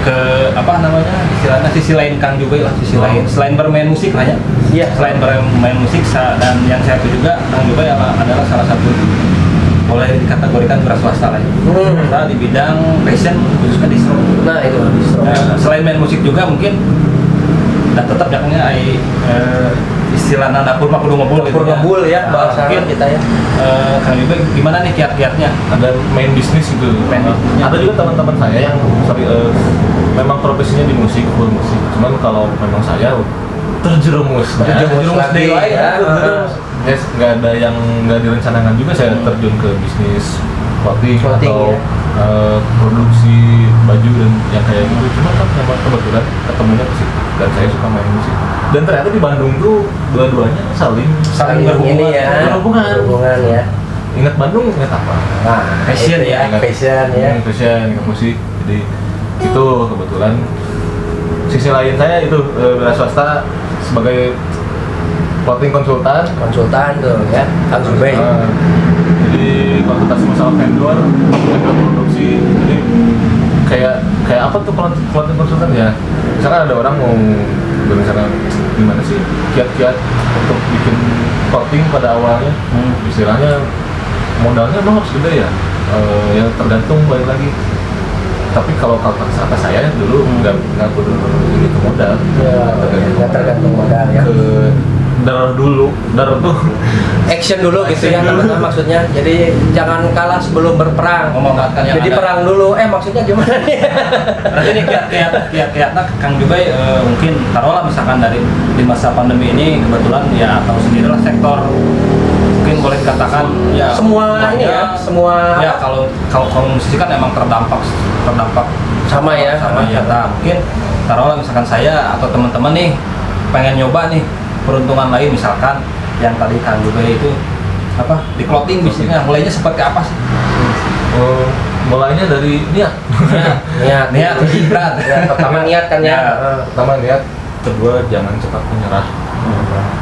ke apa namanya istilahnya sisi lain Kang Jube lah, sisi lain selain bermain musik lah ya. Iya. Selain bermain musik dan yang saya tahu juga Kang Jube adalah salah satu boleh dikategorikan wira swasta lah ya. Kita di bidang fashion khususnya distro. Nah itu distro. Selain main musik juga mungkin dan tetap jaknya istilah dapur mah kudu ngebul gitu ya bahasa mungkin kita ya. Kang Jube gimana nih kiat-kiatnya? Ada main bisnis gitu. Ada juga teman-teman saya yang memang profesinya di musik, full musik. Cuman kalau memang saya terjerumus lagi ya. Yes, nggak ada yang nggak direncanakan juga saya terjun ke bisnis clothing atau produksi baju dan yang kayak gitu. Cuma kan memang kebetulan ketemunya ke situ dan saya suka main musik. Dan ternyata di Bandung tuh dua-duanya saling berhubungan ya. Berhubungan ya. Ingat Bandung, ingat apa? Nah, fashion ya. Fashion ya. Fashion, ingat musik. Jadi itu kebetulan sisi lain saya itu wira swasta sebagai clothing konsultan tuh ya, Kang Jube. Jadi konsultasi masalah vendor produksi. Jadi kayak apa tuh clothing konsultan ya? Misalkan ada orang mau berencana gimana sih kiat-kiat untuk bikin clothing pada awalnya, istilahnya modalnya emang harus gede ya, yang tergantung balik lagi. Tapi kalau kata saya dulu nggak perlu ini ke modal, nggak tergantung modal ya. Ke darah tuh action dulu gitu ya teman-teman maksudnya. Jadi jangan kalah sebelum berperang. Memanfaatkan yang jadi ada. perang dulu. Maksudnya gimana nih? Berarti ini kiat-kiatnya Kang Jube mungkin taruhlah misalkan dari di masa pandemi ini kebetulan ya atau sendirilah sektor mungkin boleh dikatakan ya semua ini ya semua ya kalau musisi kan emang terdampak sama ya. Nah, mungkin taruhlah misalkan saya atau teman-teman nih pengen nyoba nih peruntungan lain misalkan yang tadi Kang Jube itu apa di clothing bisnisnya mulainya seperti apa sih? Mulainya dari niat berat. Pertama niat kan ya. Pertama niat, kedua jangan cepat menyerah.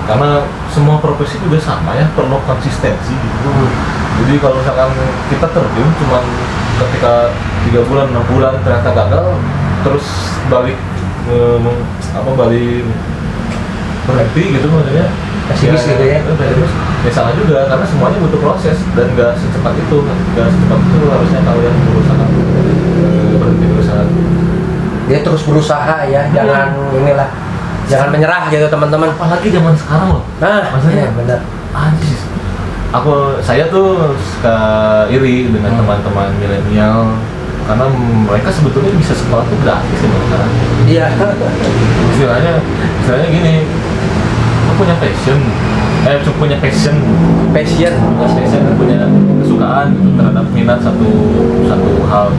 Karena semua profesi juga sama ya, perlu konsistensi gitu. Jadi kalau misalkan kita terjun cuman ketika 3 bulan 6 bulan ternyata gagal, terus balik berhenti gitu maksudnya pesimis gitu ya. Ya salah juga karena semuanya butuh proses dan nggak secepat itu harusnya kalau yang berusaha berhenti berusaha Dia terus berusaha ya, jangan menyerah gitu teman-teman. Apalagi zaman sekarang loh. Nah, maksudnya benar. anjir. Saya tuh suka iri dengan teman-teman milenial karena mereka sebetulnya bisa sekolah tuh gratis ya sekarang. Iya. Istilahnya gini, lu punya passion, punya kesukaan gitu, terhadap minat satu hal.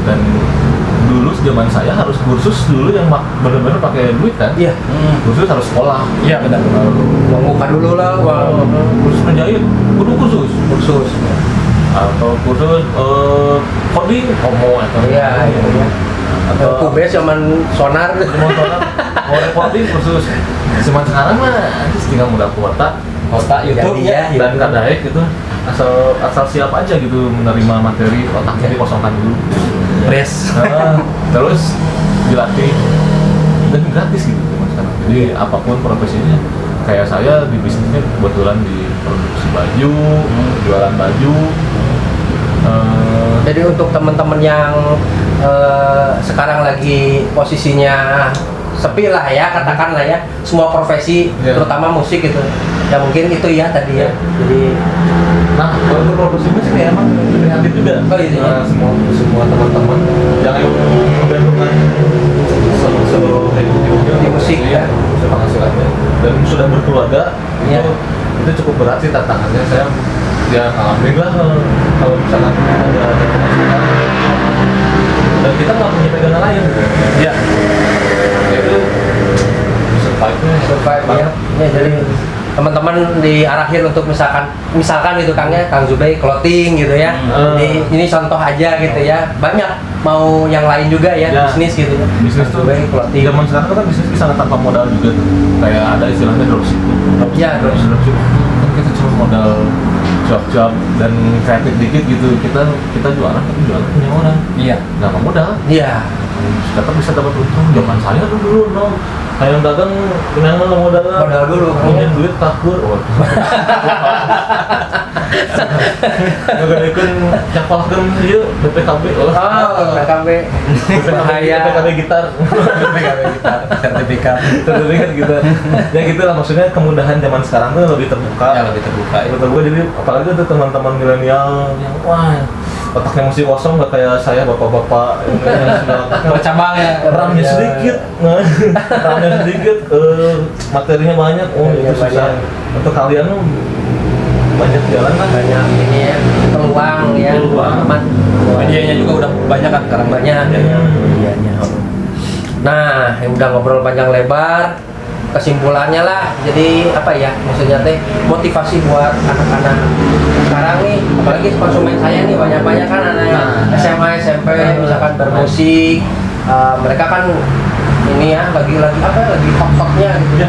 Dan dulu zaman saya harus kursus dulu yang benar-benar pakai duit kan. Iya. Kursus harus sekolah. Iya benar. Bukan dulu lah. Kursus menjahit, kudu kursus. Atau kursus coding, atau iya. Atau kubes zaman sonar. Mau recording kursus. Cuman sekarang mah tinggal modal kuota YouTube ya, dan kadaek gitu. Asal siap aja gitu menerima materi, otaknya dikosongkan dulu. Terus dilatih dan gratis gitu teman sekarang. Jadi apapun profesinya, kayak saya di bisnisnya kebetulan di produksi baju, jualan baju. Jadi untuk teman-teman yang sekarang lagi posisinya sepi lah ya, katakanlah ya, semua profesi terutama musik gitu ya, mungkin itu ya tadi ya. Jadi untuk produksi musik ya emang kreatif juga. Semua teman-teman yang menggantungkan seluruh hidupnya di musik ya, penghasilannya dan sudah berkeluarga, itu cukup berat sih tantangannya. Saya ya alhamdulillah kalau misalkan ada penghasilan dan kita nggak punya pegangan lain ya itu survive ya. Jadi teman-teman diarahin untuk misalkan gitu Kang ya, Kang Zubay clothing gitu ya. Ini contoh aja gitu ya. Banyak mau yang lain juga ya, bisnis gitu ya. Bisnis tuh clothing. Zaman sekarang kan bisnis bisa tanpa modal juga tuh. Kayak ada istilahnya dropshipping. Ya, dropshipping. Kan kita cuma modal job dan kreatif dikit gitu. Kita jualan punya orang. Iya. Nggak modal. Iya. Tetap bisa dapat untung. Zaman saya tuh dulu kayak dagang kenangan modal dulu. Punya duit takur. Ngadaikeun cakolkeun ieu BPKB. BPKB. Bahaya. BPKB gitar. Sertifikat gitar. Ya gitulah, maksudnya kemudahan zaman sekarang tuh lebih terbuka. Ya, lebih terbuka. Jadi apalagi tuh teman-teman milenial yang otaknya masih kosong, nggak kayak saya bapak-bapak yang sudah bercabang ya. RAM-nya sedikit, materinya banyak. Itu susah. Untuk kalian banyak jalan kan, banyak ini ya, peluang ya, teman. Medianya juga udah banyak kan sekarang. Banyak medianya. Nah, udah ngobrol panjang lebar. Kesimpulannya lah, jadi apa ya, maksudnya teh motivasi buat anak-anak sekarang nih, apalagi konsumen saya nih banyak kan anak SMA, SMP misalkan bermusik, mereka kan ini ya lagi hot-hotnya gitu ya.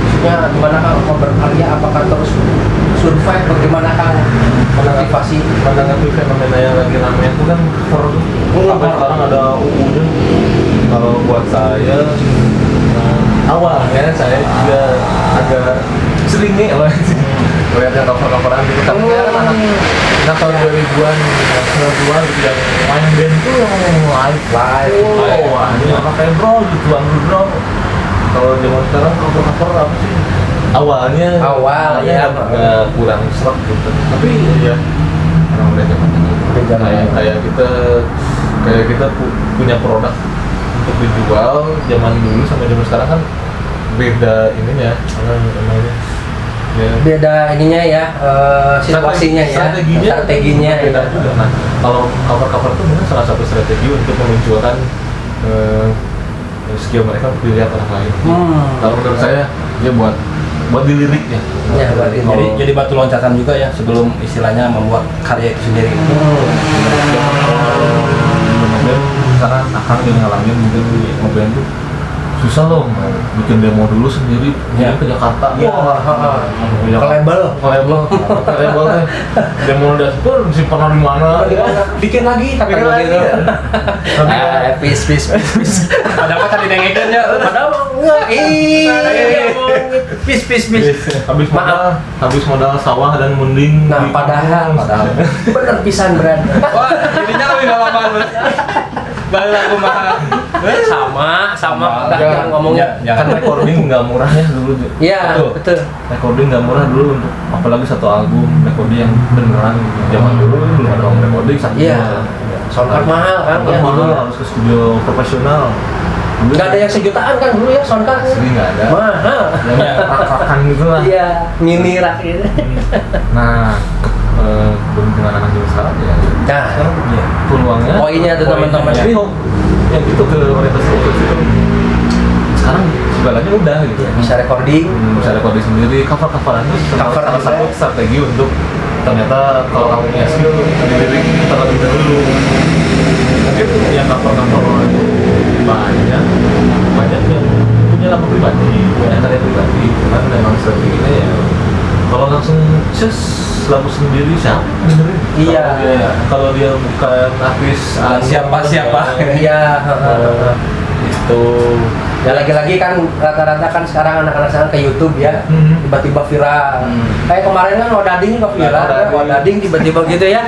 Maksudnya gimana Kang mau berkarya, apakah terus survive, bagaimana Kang motivasi? Pandangan tuh fenomena yang lagi rame itu kan sampai sekarang ada UU. Kalau buat saya awalnya saya juga agak sering nih melihat yang cover-coveran gitu. Tapi anak tahun 2000-an, 90-an gitu yang main band tuh yang live. Wah, ini pakai bro gitu, underground. Kalau zaman sekarang cover apa sih? Awalnya agak kurang seret gitu. Tapi ya orang udah zaman kayak kita punya produk untuk dijual. Zaman dulu sama zaman sekarang kan beda ininya, beda ininya ya, situasinya strateginya beda juga. Nah, kalau cover itu mungkin salah satu strategi untuk memunculkan skill mereka untuk dilihat orang lain. Kalau menurut saya dia buat dilirik ya. Jadi batu loncatan juga ya sebelum istilahnya membuat karya itu sendiri. Karena akang yang ngalamin mungkin ngeband tuh susah loh, mau bikin demo dulu sendiri ya. Ke Jakarta ke label teh demo udah pun simpan di mana bikin lagi peace padahal tadi dengerin ya padahal peace habis modal sawah dan mending. Padahal bener pisan berada. Wah jadinya lebih lama Balik lagu mah. sama Jangan- ngomongnya. Kan recording nggak murah ya dulu. Iya, betul. Recording nggak murah dulu untuk apalagi satu album recording yang beneran zaman dulu belum ada home recording satu. Iya. Soundcard mahal kan ya Mahal, dulu. harus ke studio profesional. Dulu Nggak ada yang sejutaan kan dulu ya soundcard. asli nggak ada. Mahal. Yang rak-rakan gitu lah. Iya, mini rak gitu. Nah, berhubungan anak zaman sekarang ya. Nah, Sekarang ya, peluangnya. Poinnya tuh teman-teman. Jadi yang itu ke orientasi fokus itu sekarang segalanya udah gitu. bisa recording. Bisa recording sendiri, cover-coveran itu Cover salah juga. satu strategi untuk ternyata kalau kamu punya skill di lirik terlebih dahulu. Mungkin yang cover-cover itu banyak yang punya nama pribadi, punya karya pribadi, kan memang strateginya ya kalau langsung lagu sendiri siapa dengerin? Iya. Kalau dia bukan artis Siapa? Iya. itu Ya lagi-lagi kan rata-rata kan sekarang anak-anak sekarang ke YouTube ya, tiba-tiba viral. Kayak kemarin kan Odading juga viral, Odading tiba-tiba gitu ya.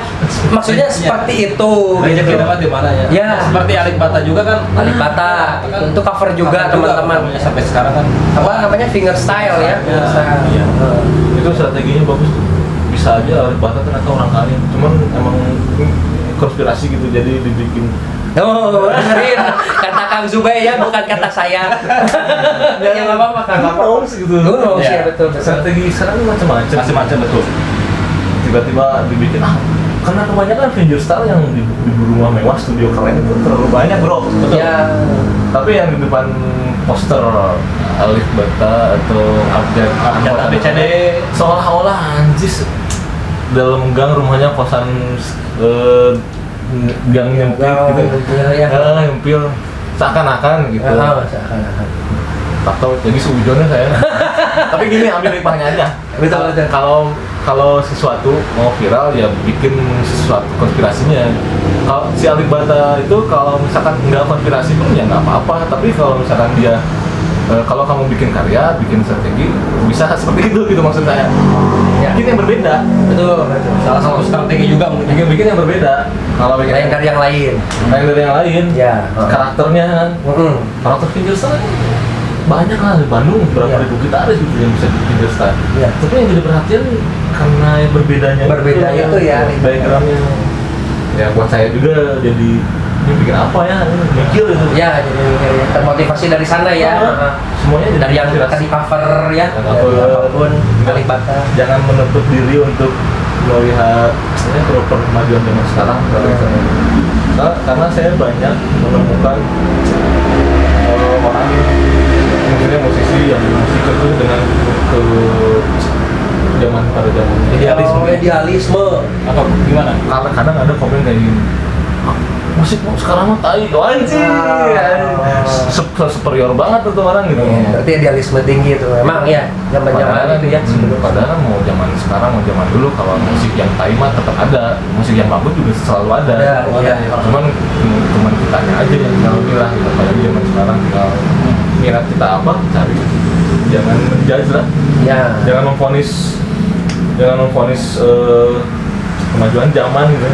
Maksudnya seperti itu. Banyak gitu. dapat di mana ya? Ya. Seperti Alik Bata juga kan. Alibata itu cover juga teman-teman. Sampai sekarang kan. Apa namanya fingerstyle ya? Fingerstyle. Iya. itu strateginya bagus tuh. Bisa aja Alif Bata ternyata orang kaya, cuman emang konspirasi gitu jadi dibikin. Oh, dengerin kata Kang Zubay ya, bukan kata saya. Ya nggak apa-apa, Kang. Nggak apa-apa. gitu. Dulu sih Iya. betul. Strategi sekarang macam-macam. Macam-macam betul. Tiba-tiba dibikin karena kebanyakan fingerstyle yang di rumah mewah studio keren itu terlalu banyak bro. Betul. Ya. Tapi yang di depan poster Alif Bata atau Abjad ABCD seolah-olah anjis dalam gang rumahnya kosan gang nyempil gitu Ya. nyempil seakan-akan gitu Seakan-akan. tak tahu jadi seujonnya saya tapi gini ambil hikmahnya aja Betul. kalau sesuatu mau viral ya bikin sesuatu konspirasinya. Kalau si Alif Bata itu kalau misalkan nggak konspirasi pun ya nggak apa-apa, tapi kalau misalkan dia kalau kamu bikin karya, bikin strategi bisa seperti itu gitu maksud saya. Ya. Bikin yang berbeda. Betul. salah satu strategi juga mungkin. Bikin yang berbeda. Kalau bikin Lain dari yang lain. lain dari yang lain. Ya. Karakternya kan. Karakter fingerstyle banyak lah di Bandung berapa Ya. ribu gitaris gitu yang bisa bikin fingerstyle. Ya. Tapi yang jadi perhatian karena yang berbedanya Itu ya. backgroundnya. Ya buat saya juga jadi ini bikin apa ya mikir gitu. Ya, jadi termotivasi dari sana ya. Semuanya jadi Dari yang inspirasi. tadi cover ya, Dan dari apapun Alibata. Jangan menutup diri untuk melihat kemajuan zaman sekarang karena saya banyak menemukan orang maksudnya musisi yang musik itu dengan ke zaman pada zamannya Idealisme. Atau gimana? karena kadang ada komen kayak gini musik sekarang mah tai wah sih superior banget tuh orang gitu. Berarti idealisme tinggi itu. Emang ya, zaman-zaman itu ya. Padahal mau zaman sekarang mau zaman dulu kalau musik yang tai mah tetap ada, musik yang bagus juga selalu ada. Ada. Cuman kitanya aja yang tinggal milah gitu. Kalau zaman sekarang tinggal minat kita apa cari, jangan menjudge lah, Ya. jangan memvonis kemajuan zaman gitu.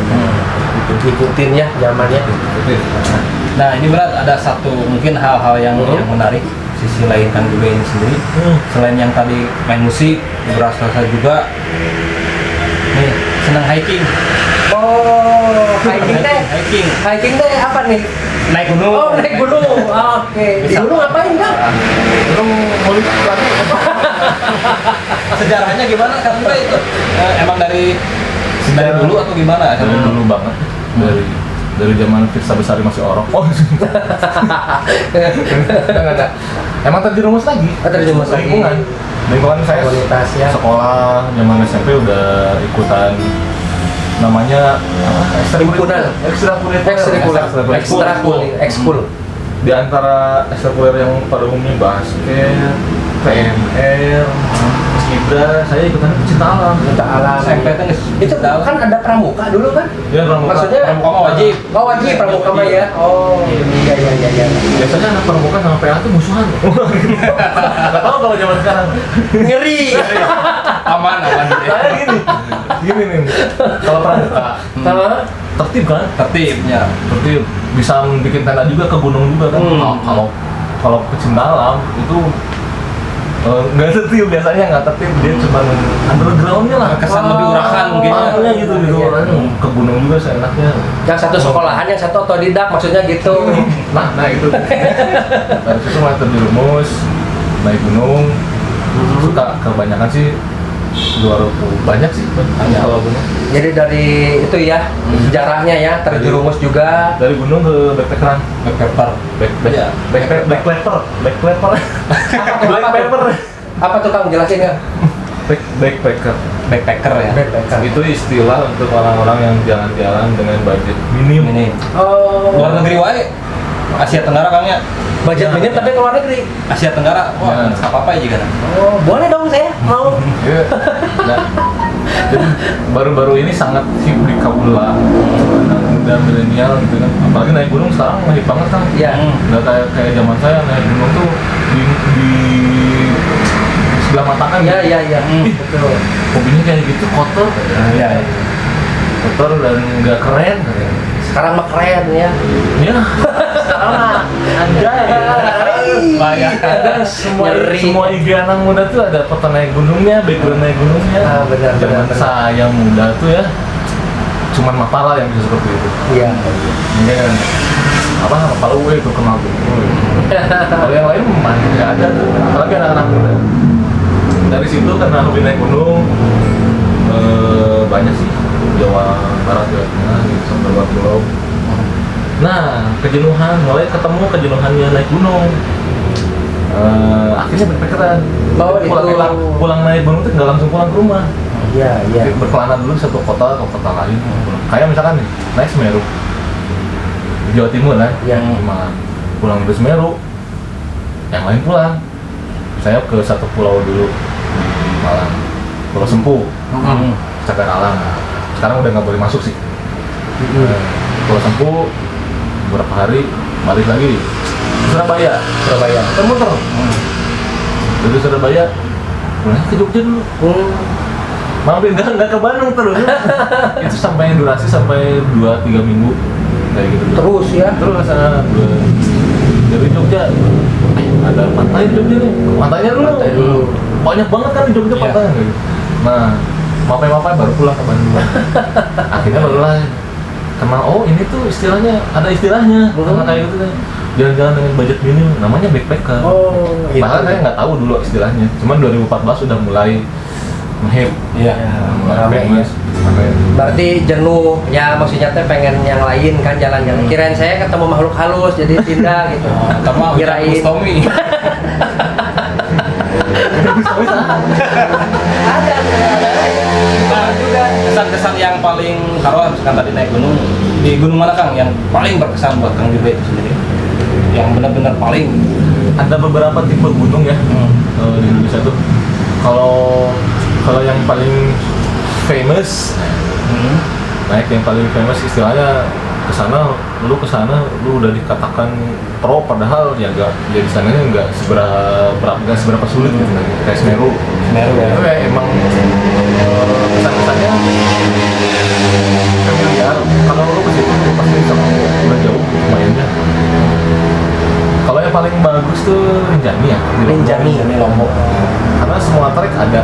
Ikutin ya zamannya. Nah ini berat ada satu mungkin hal-hal yang menarik sisi lain kan juga ini sendiri. Selain yang tadi main musik, berasa juga nih senang hiking. Oh, hiking teh. Hiking Hiking teh apa nih? naik gunung. Oh, naik gunung. Oke. Di Bisa. gunung ngapain, Kang? Belum mulik lagi. Sejarahnya gimana kan itu emang dari dulu atau gimana? Dari dulu banget, dari zaman Firsa Besari masih orok. Oh, enggak. Emang terjerumus lagi. Terjerumus lagi. Lingkungan saya Komunitas ya. sekolah zaman SMP udah ikutan namanya Himpunan. Ekskul. Di antara ekstrakurikuler yang pada umumnya basket, PMR, Skibra, saya ikutan pecinta alam. Pecinta alam. SMP kan Itu kan ada pramuka dulu kan? Ya, pramuka. Maksudnya pramuka mah wajib. Oh, wajib pramuka mah ya. Oh, iya. Biasanya anak pramuka sama PA tuh musuhan. Gak tau kalau zaman sekarang. Ngeri. aman Saya gini nih. Kalau pramuka, Sama tertib kan? Tertibnya. Tertib, bisa bikin tenda juga ke gunung juga kan. Kalau pecinta alam itu nggak tertib, biasanya nggak tertib, dia cuma undergroundnya lah, Kesan lebih urakan mungkin ya. gitu Iya. ke gunung juga seenaknya. Yang satu sekolahan, yang satu otodidak, maksudnya gitu. Nah itu dari situ mulai terjerumus naik gunung. Suka kebanyakan sih 200 banyak sih kalau gunung. Jadi dari itu ya sejarahnya ya terjerumus juga. Dari gunung ke backpackeran, Backpacker. backpacker, backpacker, Apa tuh Kang, jelasin ya? backpacker. Backpacker ya. Backpacker. Itu istilah untuk orang-orang yang jalan-jalan dengan budget minim. Ini Oh, luar negeri wae. Asia Tenggara Kang ya. budget minim tapi ke luar negeri. Asia Tenggara. Wah, Ya. apa-apa aja kan. Oh, boleh dong saya mau. Iya. Nah, jadi baru-baru ini sangat hip di kaula anak muda milenial gitu kan. Apalagi naik gunung sekarang hip banget kan. Iya. Nggak kayak zaman saya naik gunung tuh di sebelah mata kan. Iya. Betul. Hobinya kayak gitu kotor. Iya. Kotor dan nggak keren. Sekarang mah keren ya. Ya, sekarang mah anjay. Bahaya. Ada semua Nyeri. IG anak muda tuh ada foto naik gunungnya, background naik gunungnya. Ah, benar. Zaman saya muda tuh ya, cuman Mapala yang bisa seperti itu. Iya. Iya. Apa Mapala UE itu kenal tuh. Kalau yang lain mah nggak ada tuh. Apalagi anak-anak muda. Dari situ karena hobi naik gunung, banyak sih Jawa Barat, Jawa Tengah, sampai luar pulau. Nah, mulai ketemu kejenuhannya naik gunung. Akhirnya backpackeran. Oh, pulang naik gunung tuh nggak langsung pulang ke rumah. Iya. Berkelana dulu di satu kota ke kota lain. Kayak misalkan nih, naik Semeru di Jawa Timur kan, Iya. pulang ke Semeru, yang lain pulang. Saya ke satu pulau dulu di Malang, Pulau Sempu, cagar alam. Sekarang udah nggak boleh masuk sih. Pulau Sempu beberapa hari balik lagi Surabaya. Kita muter dari Surabaya pulang ke Jogja dulu. Mampir nggak ke Bandung terus. Itu sampai durasi sampai 2-3 minggu kayak gitu. Terus ya. Terus dari Jogja ada pantai di Jogja nih. Pantainya dulu. Banyak banget kan di Jogja Iya. pantainya gitu. Nah, mapai baru pulang ke Bandung. Akhirnya barulah kenal, oh ini tuh istilahnya, ada istilahnya karena kayak gitu kan. Jalan-jalan dengan budget minim, namanya backpacker. Oh, Bahkan saya nggak tahu dulu istilahnya. Cuman 2014 sudah mulai ngehip. Iya. Mulai famous. Berarti jenuh ya, maksudnya teh pengen yang lain kan, jalan-jalan. Kirain saya ketemu makhluk halus jadi pindah gitu. Sama Kirain. Tommy. Ada juga. Kesan-kesan yang paling karo misalkan tadi naik gunung, di gunung mana Kang yang paling berkesan buat Kang Jube itu sendiri? Yang benar-benar paling. Ada beberapa tipe gunung ya di Indonesia tuh. Kalau yang paling famous, naik yang paling famous istilahnya kesana lu udah dikatakan pro, padahal ya di sananya nggak seberapa sulit gitu kan. Kayak Semeru ya. itu ya emang kesan-kesannya familiar. Kalau lu ke situ pasti sama udah jauh lumayannya. Kalau yang paling bagus tuh Rinjani ya, Rinjani. Lombok. karena semua trek ada.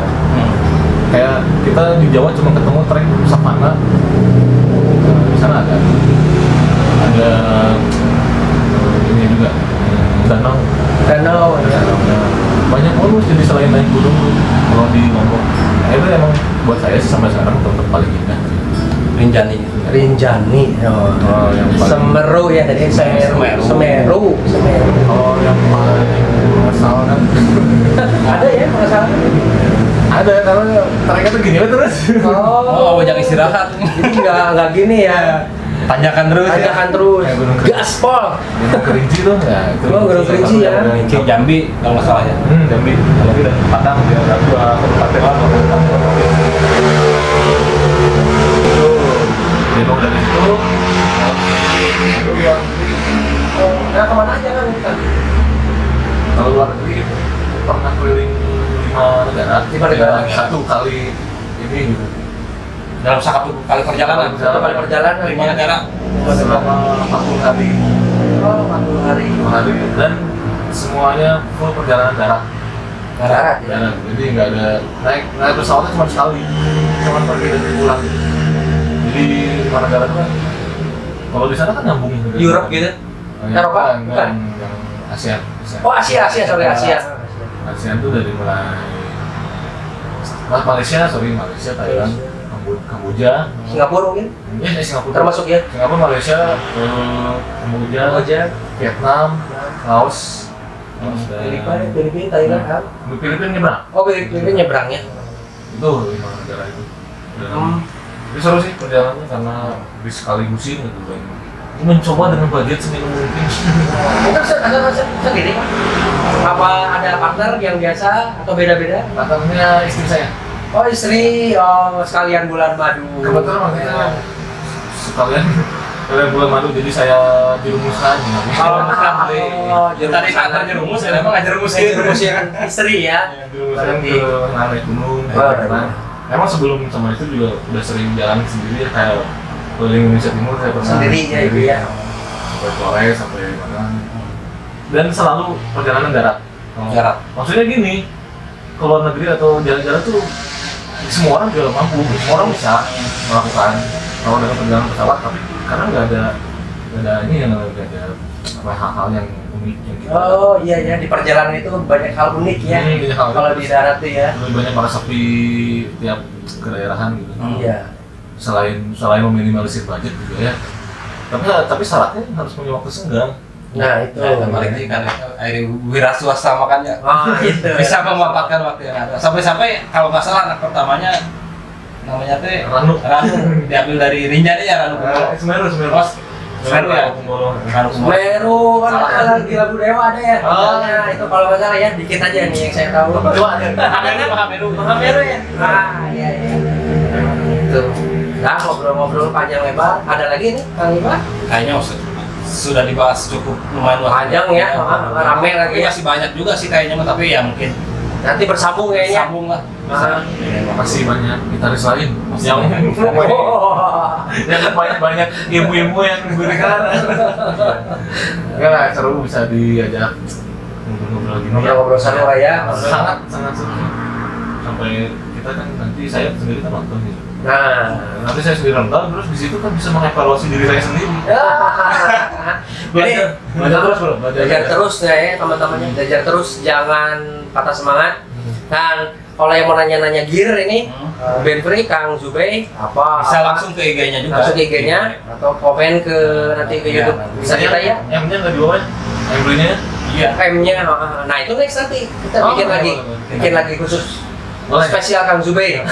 Kayak kita di Jawa cuma ketemu trek savana, di sana ada ini juga danau. Banyak bonus jadi selain naik gunung kalau di Lombok. Nah, itu emang buat saya sih sampai sekarang tempat paling indah. Rinjani. Rinjani. Oh, yang paling Semeru ya, dari Semeru. kalau yang paling mengesal kan Ada ya masalah. ada, karena treknya tuh gini terus. Oh, banyak istirahat. Jadi nggak gini ya. Tanjakan terus ya. Tanjakan terus. Kayak gunung kerinci. Gaspol. Gunung Kerinci tuh ya itu. Oh, Gunung Kerinci ya. Kerinci Jambi kalau nggak salah ya. Jambi. Kalau tidak Padang dia ada dua kabupaten. Demo dari situ. Nah, kemana aja kan kita? Kalau luar negeri pernah keliling 5 negara. 5 negara. Ya, 1 kali ini gitu. dalam satu kali perjalanan. Satu kali perjalanan. 5 negara. selama 40 hari. Oh, 40 hari. 40 hari dan semuanya full perjalanan darat. Darat ya. Darat. Jadi nggak ada naik pesawatnya cuma sekali, cuma pergi dan pulang. Jadi 5 negara itu kan kalau di sana kan nyambung gitu. Europe gitu. Eropa? Bukan. Yang ASEAN. Oh, Asia, sorry Asia. ASEAN tuh dari mulai Malaysia, Thailand, Kamboja, Singapura mungkin Singapura termasuk ya. Singapura, Malaysia, Kamboja, Vietnam, Laos, dan Filipina, Thailand kan. Filipina nyebrang. Oh, Filipina nyebrang ya. Itu 5 negara itu. Itu seru sih perjalanannya karena disekaligusin gitu dan mencoba dengan budget seminimal mungkin. Mungkin ada sendiri Pak? Apa ada partner yang biasa atau beda-beda? Partnernya istri saya. Oh istri, oh sekalian bulan madu. Kebetulan makanya sekalian bulan madu jadi saya dirumuskan. Tadi kata jerumus, saya emang nggak jerumus Jerumusnya kan istri ya. Dirumuskan ke naik gunung, emang sebelum sama itu juga udah sering jalan sendiri kayak keliling Indonesia Timur saya pernah Sendiri ya ibu ya. sampai Flores sampai mana dan selalu perjalanan darat. Darat. Maksudnya gini, ke luar negeri atau jalan-jalan tuh semua orang juga mampu, semua orang bisa melakukan kalau dengan perjalanan pesawat, tapi karena nggak ada ini yang nggak ada hal-hal yang unik yang kita. Oh iya ya, di perjalanan itu banyak hal unik ya. Banyak hal Kalau unik. di darat tuh ya. Lebih banyak para sepi tiap kedaerahan gitu. Iya. Selain meminimalisir budget juga ya. Tapi syaratnya harus punya waktu senggang. Nah itu. Balik lagi kan wira swasta makanya Itu. bisa memanfaatkan waktu yang ada. Sampai kalau nggak salah anak pertamanya namanya teh Ranu diambil dari Rinjani ya Ranu Kumbolo. Semeru Oh, Semeru ya. Kumbolo. Ranu Kumbolo. Meru kan ada di Labu Dewa ada ya. Nah, itu kalau nggak salah ya dikit aja nih yang saya tahu. Coba ada. Mahameru. Mahameru ya. Ah iya iya. Itu. Nah ngobrol-ngobrol panjang lebar. Ada lagi nih Kang Iba? Kayaknya sudah dibahas cukup lumayan luas. Panjang ya, rame lagi ya. Masih banyak juga sih kayaknya, tapi ya mungkin Nanti bersambung kayaknya. sambung lah. Ah. Masih banyak gitaris lain yang Oh. yang banyak ilmu-ilmu yang diberikan. Ya seru bisa diajak ngobrol-ngobrol gini. Ngobrol-ngobrol seru lah ya. Sangat seru. Sampai kita kan nanti saya sendiri kan nonton gitu. Nah, Nanti saya sendiri nonton, terus di situ kan bisa mengevaluasi diri saya sendiri. Belajar terus bro, belajar terus ya teman-temannya, belajar terus, jangan patah semangat. Dan kalau yang mau nanya-nanya gear ini, Ben Free, Kang Zubey, Bisa langsung ke IG-nya juga. langsung ke IG-nya atau komen ke nanti ke YouTube. Bisa kita ya. M-nya nggak di bawah, yang belinya? Iya. M-nya, nah itu next nanti kita bikin lagi, bikin lagi khusus Boleh. spesial Kang Zubey.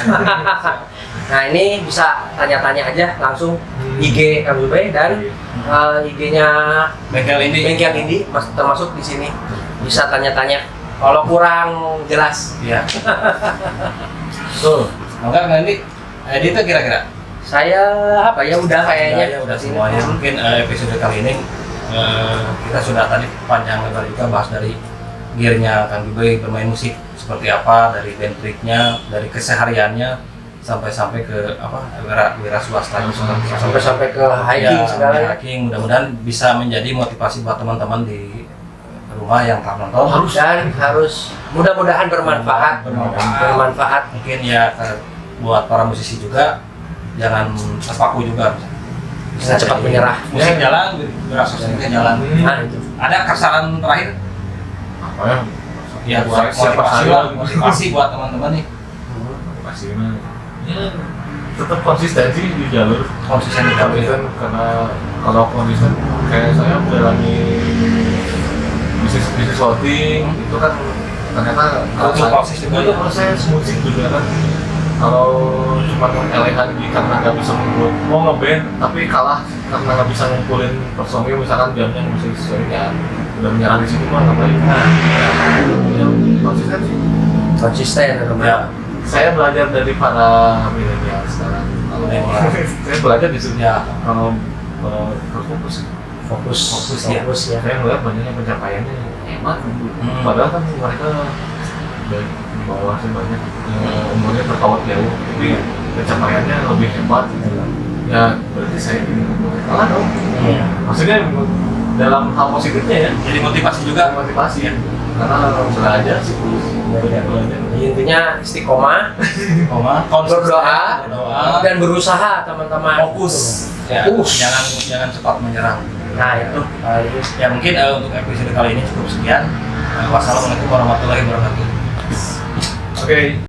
Nah ini bisa tanya-tanya aja langsung IG Kang Zubey dan IG-nya Bengkel Indi. Bengkel Indi termasuk di sini bisa tanya-tanya kalau kurang jelas. Iya. Tuh. Enggak nanti edit tuh kira-kira. Saya apa ya udah kayaknya Ya, udah semuanya. Mungkin episode kali ini kita sudah tadi panjang lebar juga bahas dari gearnya Kang Zubey bermain musik seperti apa, dari band tricknya, dari kesehariannya sampai ke apa wira swasta sampai ke hiking segala ya. hiking. Mudah-mudahan bisa menjadi motivasi buat teman-teman di rumah yang tak nonton Dan harus mudah-mudahan bermanfaat. mungkin ya buat para musisi juga jangan terpaku juga Bisa cepat menyerah. musik jalan berasa musik jalan. Nah itu. Ada kesaran terakhir Apa ya? ya buat Siapa motivasi saya? lah, motivasi buat teman-teman nih Pasti ya tetap konsistensi di jalur konsisten di dalam konsisten karena kalau konsisten kayak saya menjalani bisnis clothing itu kan ternyata Butuh proses juga butuh ya. proses musik juga kan kalau cuma elehan karena nggak bisa ngumpul mau ngeband tapi kalah karena nggak bisa ngumpulin personil misalkan jamnya nggak bisa sesuai ya udah menyerah di situ mah ngapain yang konsisten sih Konsisten ya. saya belajar dari para milenial sekarang. Kalau saya belajar di sini Ya. kalau fokus fokus ya. ya. saya melihat banyaknya pencapaiannya hebat. Padahal kan mereka baik di bawah sih banyak umurnya terpaut jauh, tapi pencapaiannya lebih hebat. Ya berarti saya ini kalah dong. Maksudnya dalam hal positifnya ya. Jadi motivasi juga. Motivasi ya. Karena belajar sih terus. Belajar. Intinya istiqomah, berdoa, dan berusaha teman-teman. Fokus. Ya, jangan cepat menyerang. Nah itu. Ya mungkin untuk episode kali ini cukup sekian. Wassalamualaikum warahmatullahi wabarakatuh. Oke.